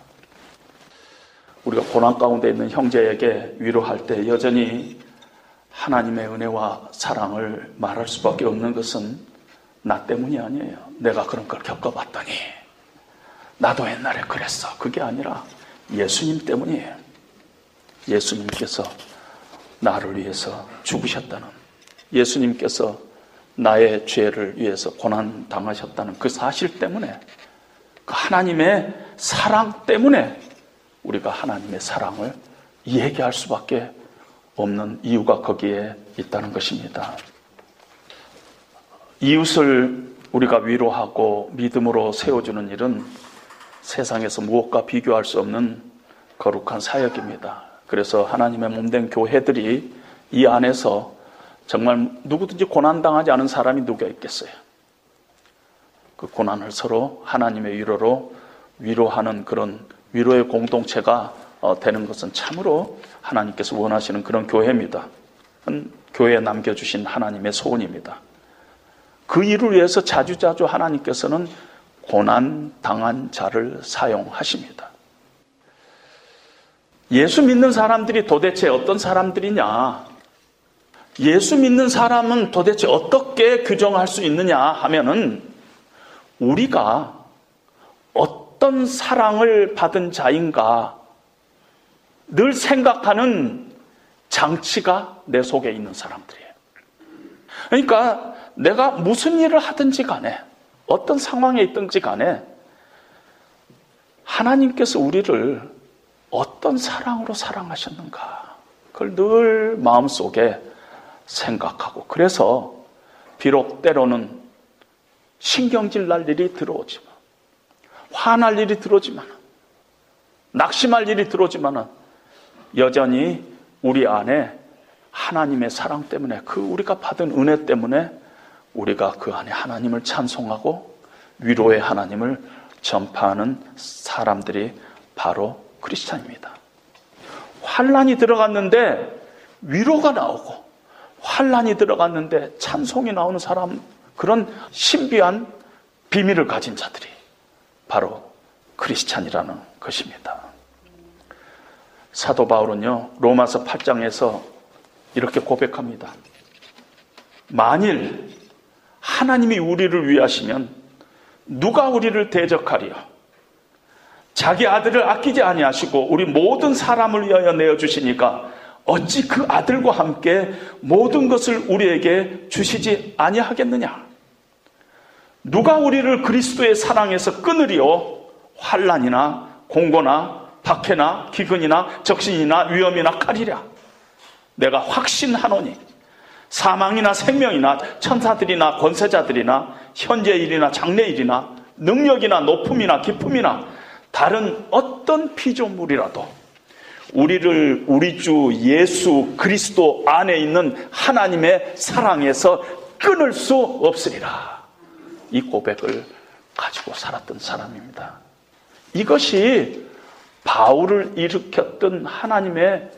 우리가 고난 가운데 있는 형제에게 위로할 때 여전히 하나님의 은혜와 사랑을 말할 수밖에 없는 것은 나 때문이 아니에요. 내가 그런 걸 겪어봤더니 나도 옛날에 그랬어. 그게 아니라 예수님 때문이에요. 예수님께서 나를 위해서 죽으셨다는, 예수님께서 나의 죄를 위해서 고난 당하셨다는 그 사실 때문에, 그 하나님의 사랑 때문에 우리가 하나님의 사랑을 얘기할 수밖에 없는 이유가 거기에 있다는 것입니다. 이웃을 우리가 위로하고 믿음으로 세워주는 일은 세상에서 무엇과 비교할 수 없는 거룩한 사역입니다. 그래서 하나님의 몸된 교회들이 이 안에서 정말 누구든지 고난당하지 않은 사람이 누가 있겠어요? 그 고난을 서로 하나님의 위로로 위로하는 그런 위로의 공동체가 되는 것은 참으로 하나님께서 원하시는 그런 교회입니다. 교회에 남겨주신 하나님의 소원입니다. 그 일을 위해서 자주자주 하나님께서는 고난 당한 자를 사용하십니다. 예수 믿는 사람들이 도대체 어떤 사람들이냐? 예수 믿는 사람은 도대체 어떻게 규정할 수 있느냐 하면은, 우리가 어떤 사랑을 받은 자인가 늘 생각하는 장치가 내 속에 있는 사람들이에요. 그러니까 내가 무슨 일을 하든지 간에, 어떤 상황에 있든지 간에 하나님께서 우리를 어떤 사랑으로 사랑하셨는가, 그걸 늘 마음속에 생각하고, 그래서 비록 때로는 신경질 날 일이 들어오지만, 화날 일이 들어오지만, 낙심할 일이 들어오지만 여전히 우리 안에 하나님의 사랑 때문에, 그 우리가 받은 은혜 때문에 우리가 그 안에 하나님을 찬송하고 위로의 하나님을 전파하는 사람들이 바로 크리스찬입니다. 환난이 들어갔는데 위로가 나오고, 환난이 들어갔는데 찬송이 나오는 사람, 그런 신비한 비밀을 가진 자들이 바로 크리스찬이라는 것입니다. 사도 바울은요, 로마서 8장에서 이렇게 고백합니다. 만일 하나님이 우리를 위하시면 누가 우리를 대적하리요? 자기 아들을 아끼지 아니하시고 우리 모든 사람을 위하여 내어주시니까 어찌 그 아들과 함께 모든 것을 우리에게 주시지 아니하겠느냐? 누가 우리를 그리스도의 사랑에서 끊으리요? 환난이나 공고나 박해나 기근이나 적신이나 위험이나 칼이랴. 내가 확신하노니 사망이나 생명이나 천사들이나 권세자들이나 현재일이나 장래일이나 능력이나 높음이나 기쁨이나 다른 어떤 피조물이라도 우리를 우리 주 예수 그리스도 안에 있는 하나님의 사랑에서 끊을 수 없으리라. 이 고백을 가지고 살았던 사람입니다. 이것이 바울을 일으켰던 하나님의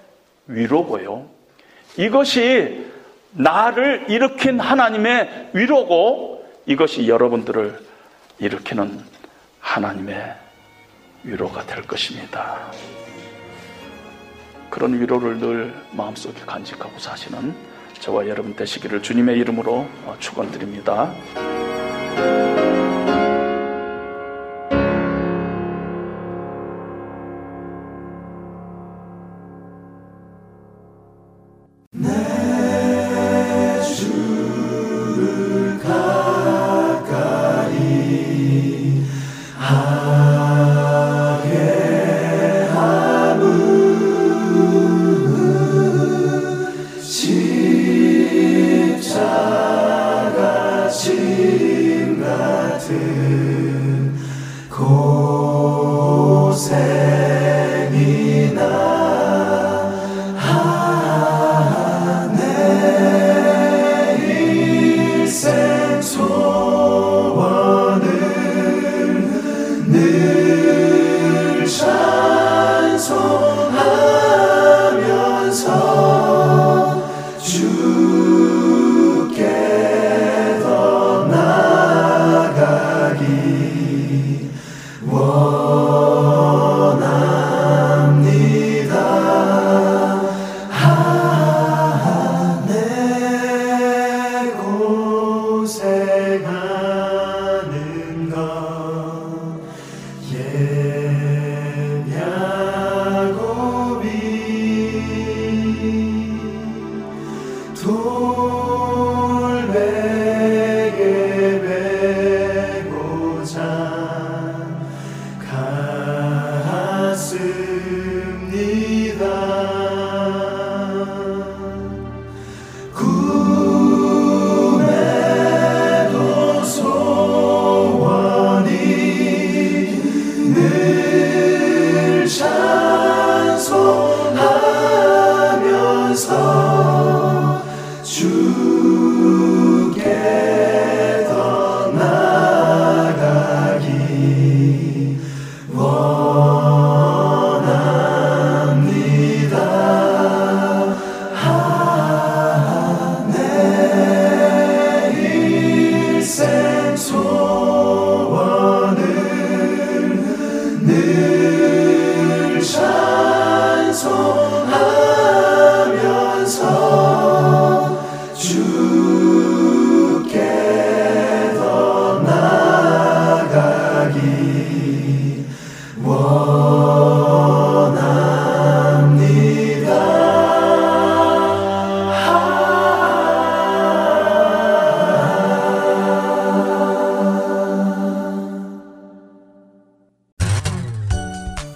위로고요. 이것이 나를 일으킨 하나님의 위로고 이것이 여러분들을 일으키는 하나님의 위로가 될 것입니다. 그런 위로를 늘 마음속에 간직하고 사시는 저와 여러분 되시기를 주님의 이름으로 축원드립니다.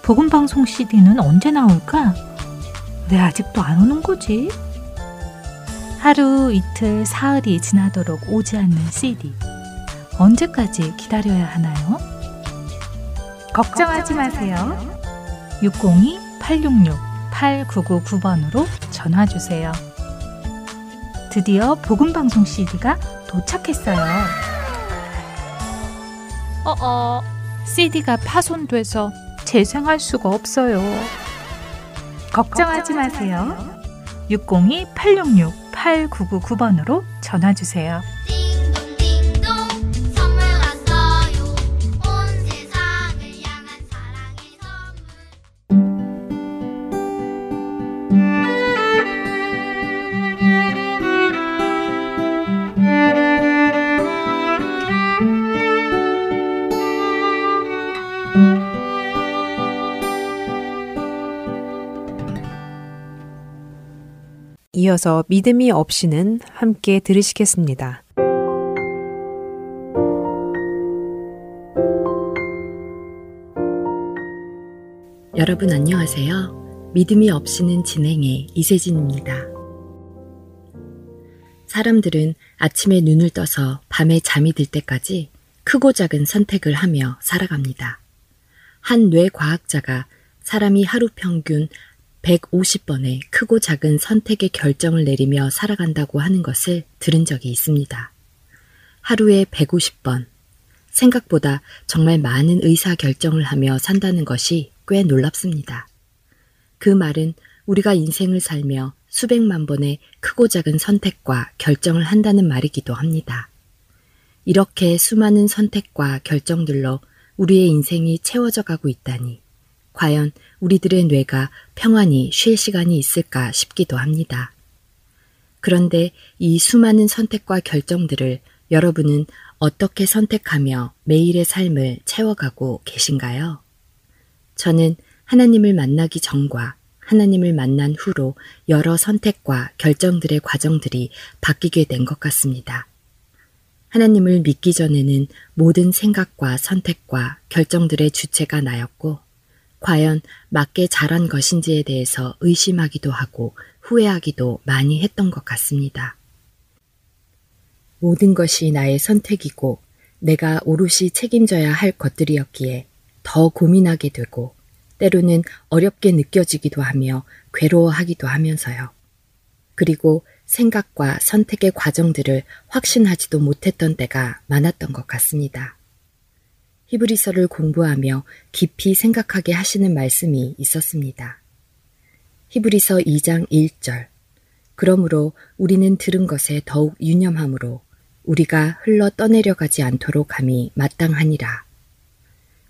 복음방송 CD는 언제 나올까? 왜 아직도 안 오는 거지? 하루, 이틀, 사흘이 지나도록 오지 않는 CD. 언제까지 기다려야 하나요? 걱정하지 마세요. 602-866-8999번으로 전화주세요. 드디어 복음방송 CD가 도착했어요. CD가 파손돼서 재생할 수가 없어요. 걱정하지 마세요. 602-866-8999번으로 전화주세요. 이어서 믿음이 없이는 함께 들으시겠습니다. 여러분 안녕하세요. 믿음이 없이는 진행의 이세진입니다. 사람들은 아침에 눈을 떠서 밤에 잠이 들 때까지 크고 작은 선택을 하며 살아갑니다. 한 뇌과학자가 사람이 하루 평균 150번의 크고 작은 선택의 결정을 내리며 살아간다고 하는 것을 들은 적이 있습니다. 하루에 150번. 생각보다 정말 많은 의사결정을 하며 산다는 것이 꽤 놀랍습니다. 그 말은 우리가 인생을 살며 수백만 번의 크고 작은 선택과 결정을 한다는 말이기도 합니다. 이렇게 수많은 선택과 결정들로 우리의 인생이 채워져 가고 있다니 과연 우리들의 뇌가 평안히 쉴 시간이 있을까 싶기도 합니다. 그런데 이 수많은 선택과 결정들을 여러분은 어떻게 선택하며 매일의 삶을 채워가고 계신가요? 저는 하나님을 만나기 전과 하나님을 만난 후로 여러 선택과 결정들의 과정들이 바뀌게 된 것 같습니다. 하나님을 믿기 전에는 모든 생각과 선택과 결정들의 주체가 나였고 과연 맞게 잘한 것인지에 대해서 의심하기도 하고 후회하기도 많이 했던 것 같습니다. 모든 것이 나의 선택이고 내가 오롯이 책임져야 할 것들이었기에 더 고민하게 되고 때로는 어렵게 느껴지기도 하며 괴로워하기도 하면서요. 그리고 생각과 선택의 과정들을 확신하지도 못했던 때가 많았던 것 같습니다. 히브리서를 공부하며 깊이 생각하게 하시는 말씀이 있었습니다. 히브리서 2장 1절. 그러므로 우리는 들은 것에 더욱 유념함으로 우리가 흘러 떠내려가지 않도록 함이 마땅하니라.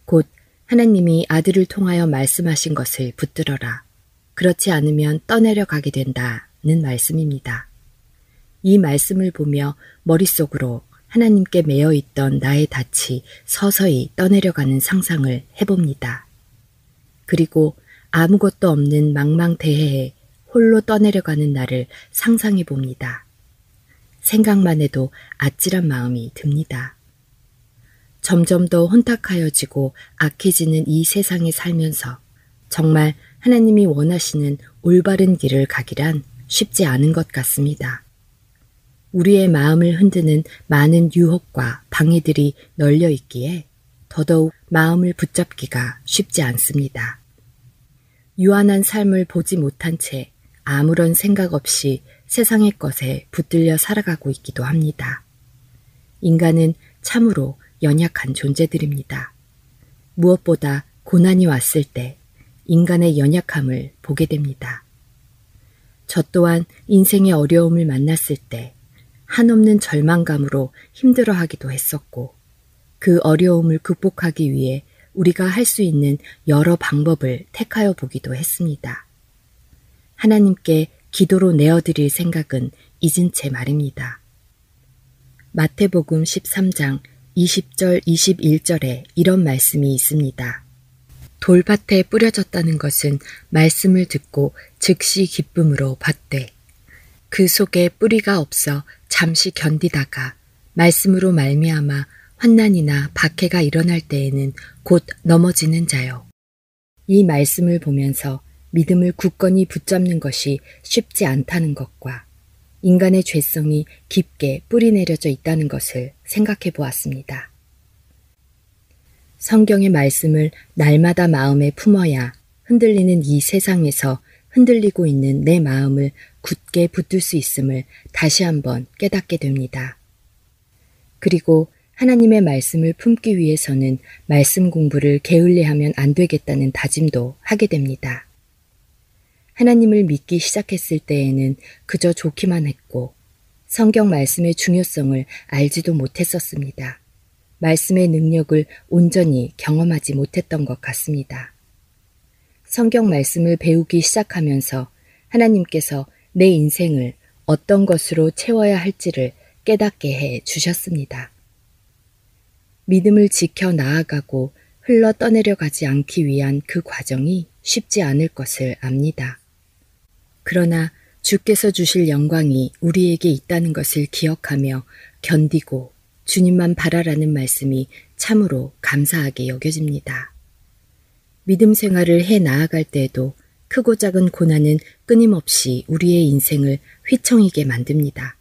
곧 하나님이 아들을 통하여 말씀하신 것을 붙들어라. 그렇지 않으면 떠내려가게 된다는 말씀입니다. 이 말씀을 보며 머릿속으로 하나님께 매여 있던 나의 닻이 서서히 떠내려가는 상상을 해봅니다. 그리고 아무것도 없는 망망대해에 홀로 떠내려가는 나를 상상해 봅니다. 생각만 해도 아찔한 마음이 듭니다. 점점 더 혼탁하여지고 악해지는 이 세상에 살면서 정말 하나님이 원하시는 올바른 길을 가기란 쉽지 않은 것 같습니다. 우리의 마음을 흔드는 많은 유혹과 방해들이 널려 있기에 더더욱 마음을 붙잡기가 쉽지 않습니다. 유한한 삶을 보지 못한 채 아무런 생각 없이 세상의 것에 붙들려 살아가고 있기도 합니다. 인간은 참으로 연약한 존재들입니다. 무엇보다 고난이 왔을 때 인간의 연약함을 보게 됩니다. 저 또한 인생의 어려움을 만났을 때 한없는 절망감으로 힘들어하기도 했었고 그 어려움을 극복하기 위해 우리가 할 수 있는 여러 방법을 택하여 보기도 했습니다. 하나님께 기도로 내어드릴 생각은 잊은 채 말입니다. 마태복음 13장 20절 21절에 이런 말씀이 있습니다. 돌밭에 뿌려졌다는 것은 말씀을 듣고 즉시 기쁨으로 받되 그 속에 뿌리가 없어 잠시 견디다가 말씀으로 말미암아 환난이나 박해가 일어날 때에는 곧 넘어지는 자요. 이 말씀을 보면서 믿음을 굳건히 붙잡는 것이 쉽지 않다는 것과 인간의 죄성이 깊게 뿌리내려져 있다는 것을 생각해 보았습니다. 성경의 말씀을 날마다 마음에 품어야 흔들리는 이 세상에서 흔들리고 있는 내 마음을 굳게 붙들 수 있음을 다시 한번 깨닫게 됩니다. 그리고 하나님의 말씀을 품기 위해서는 말씀 공부를 게을리하면 안 되겠다는 다짐도 하게 됩니다. 하나님을 믿기 시작했을 때에는 그저 좋기만 했고 성경 말씀의 중요성을 알지도 못했었습니다. 말씀의 능력을 온전히 경험하지 못했던 것 같습니다. 성경 말씀을 배우기 시작하면서 하나님께서 내 인생을 어떤 것으로 채워야 할지를 깨닫게 해 주셨습니다. 믿음을 지켜 나아가고 흘러 떠내려가지 않기 위한 그 과정이 쉽지 않을 것을 압니다. 그러나 주께서 주실 영광이 우리에게 있다는 것을 기억하며 견디고 주님만 바라라는 말씀이 참으로 감사하게 여겨집니다. 믿음 생활을 해 나아갈 때에도 크고 작은 고난은 끊임없이 우리의 인생을 휘청이게 만듭니다.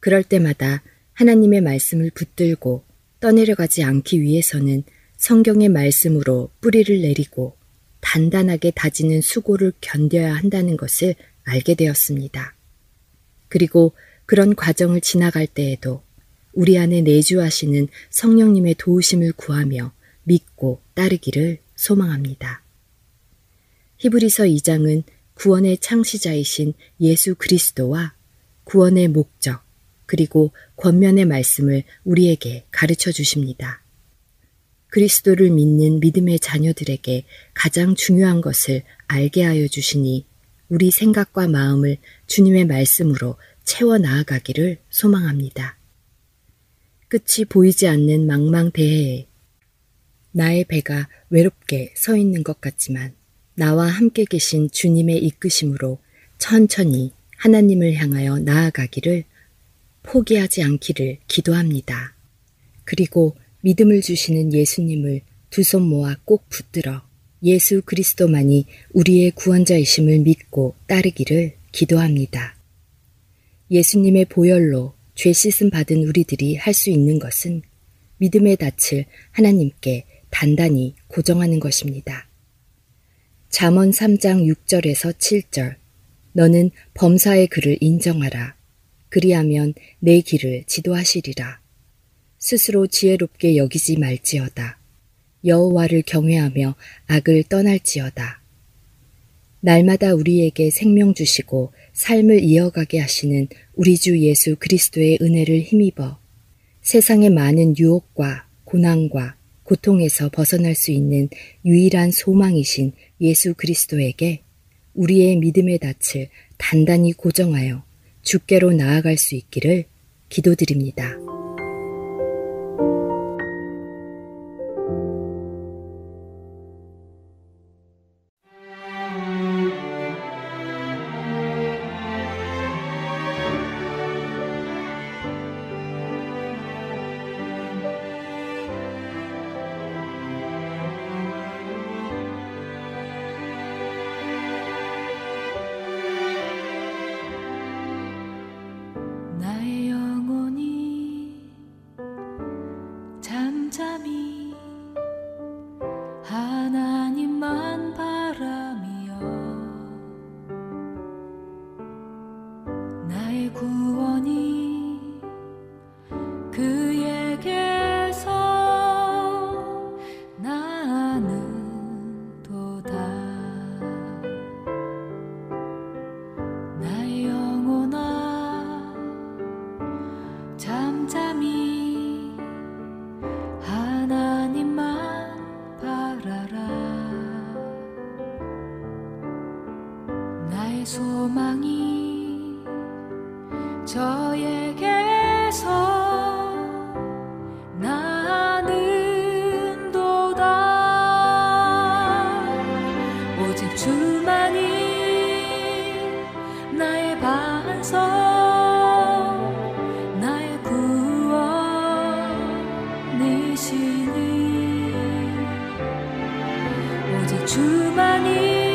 그럴 때마다 하나님의 말씀을 붙들고 떠내려가지 않기 위해서는 성경의 말씀으로 뿌리를 내리고 단단하게 다지는 수고를 견뎌야 한다는 것을 알게 되었습니다. 그리고 그런 과정을 지나갈 때에도 우리 안에 내주하시는 성령님의 도우심을 구하며 믿고 따르기를 소망합니다. 히브리서 2장은 구원의 창시자이신 예수 그리스도와 구원의 목적 그리고 권면의 말씀을 우리에게 가르쳐 주십니다. 그리스도를 믿는 믿음의 자녀들에게 가장 중요한 것을 알게 하여 주시니 우리 생각과 마음을 주님의 말씀으로 채워 나아가기를 소망합니다. 끝이 보이지 않는 망망대해에 나의 배가 외롭게 서 있는 것 같지만 나와 함께 계신 주님의 이끄심으로 천천히 하나님을 향하여 나아가기를 포기하지 않기를 기도합니다. 그리고 믿음을 주시는 예수님을 두 손 모아 꼭 붙들어 예수 그리스도만이 우리의 구원자이심을 믿고 따르기를 기도합니다. 예수님의 보혈로 죄 씻음 받은 우리들이 할 수 있는 것은 믿음의 닻을 하나님께 단단히 고정하는 것입니다. 잠언 3장 6절에서 7절 너는 범사의 그를 인정하라. 그리하면 내 길을 지도하시리라. 스스로 지혜롭게 여기지 말지어다. 여호와를 경외하며 악을 떠날지어다. 날마다 우리에게 생명 주시고 삶을 이어가게 하시는 우리 주 예수 그리스도의 은혜를 힘입어 세상의 많은 유혹과 고난과 고통에서 벗어날 수 있는 유일한 소망이신 예수 그리스도에게 우리의 믿음의 닻을 단단히 고정하여 주께로 나아갈 수 있기를 기도드립니다. 나의 영혼이 잠잠히 하나님만 바라며 나의 구원이 그에게서 나는 도다. 나의 영혼아 잠잠히 하나님만 바라라. 나의 소망이 저에게서 나는 도다. 오직 주만이 나의 반석 나의 구원이시니 오직 주만이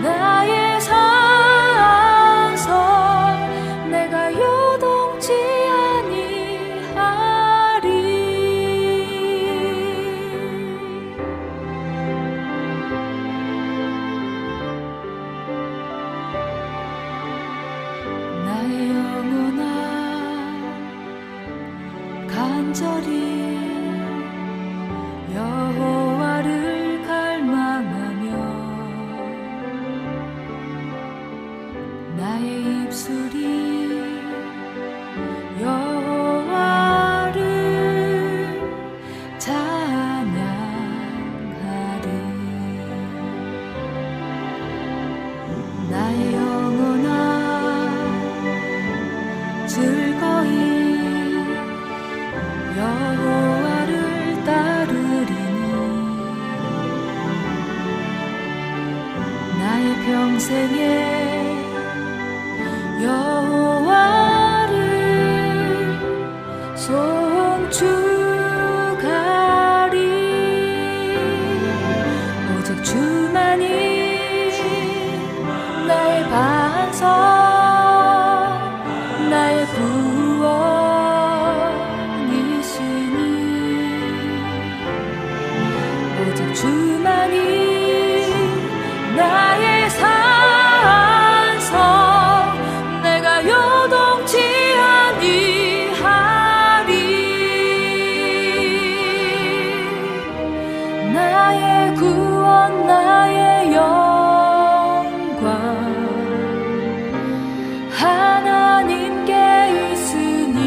나의 산성 내가 요동치 아니하리. 나의 영혼아 간절히 여호와를 갈망하며 나의 입술이 여호와를 찬양하리. 나의 영혼아 즐거이 여호와를 따르리니 나의 평생에 여호와를 송축하리. 오직 주만이 나의 반석, 나의 구원이시니. 오직 주만이 나의 산성, 내가 요동치 아니하리. 나의 구원, 나의 영광 하나님께 있으니.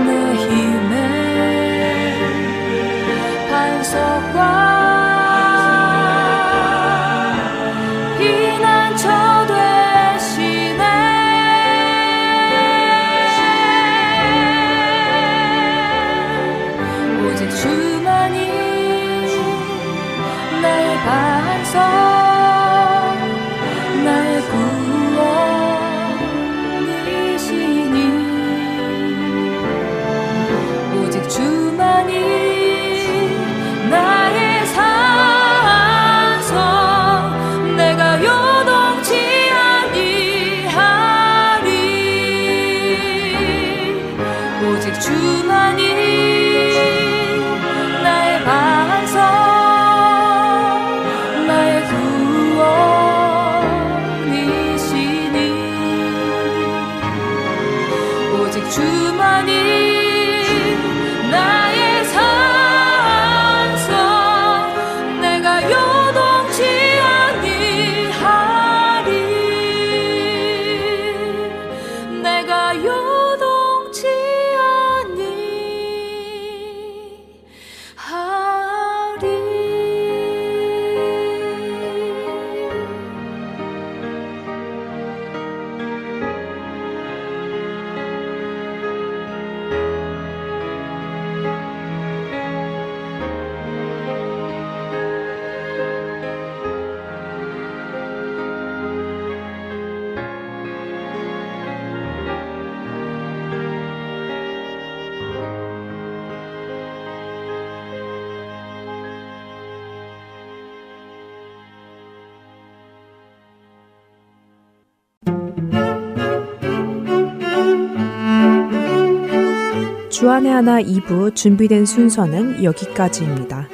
내 힘의 반석과 피난처 되시네. 오직 주만이 나의 반석, 나의 구원이시니. 오직 주만이 나의 산성, 내가 요동치 아니하리. 오직 주만이 나의 반석, 나의 구원이시니. 오직 주만이 나의 산성, 내가 요동치 아니하리. 내가 요동치 주안의 하나 2부 준비된 순서는 여기까지입니다.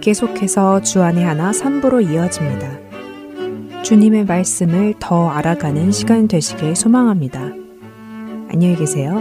계속해서 주안의 하나 3부로 이어집니다. 주님의 말씀을 더 알아가는 시간 되시길 소망합니다. 안녕히 계세요.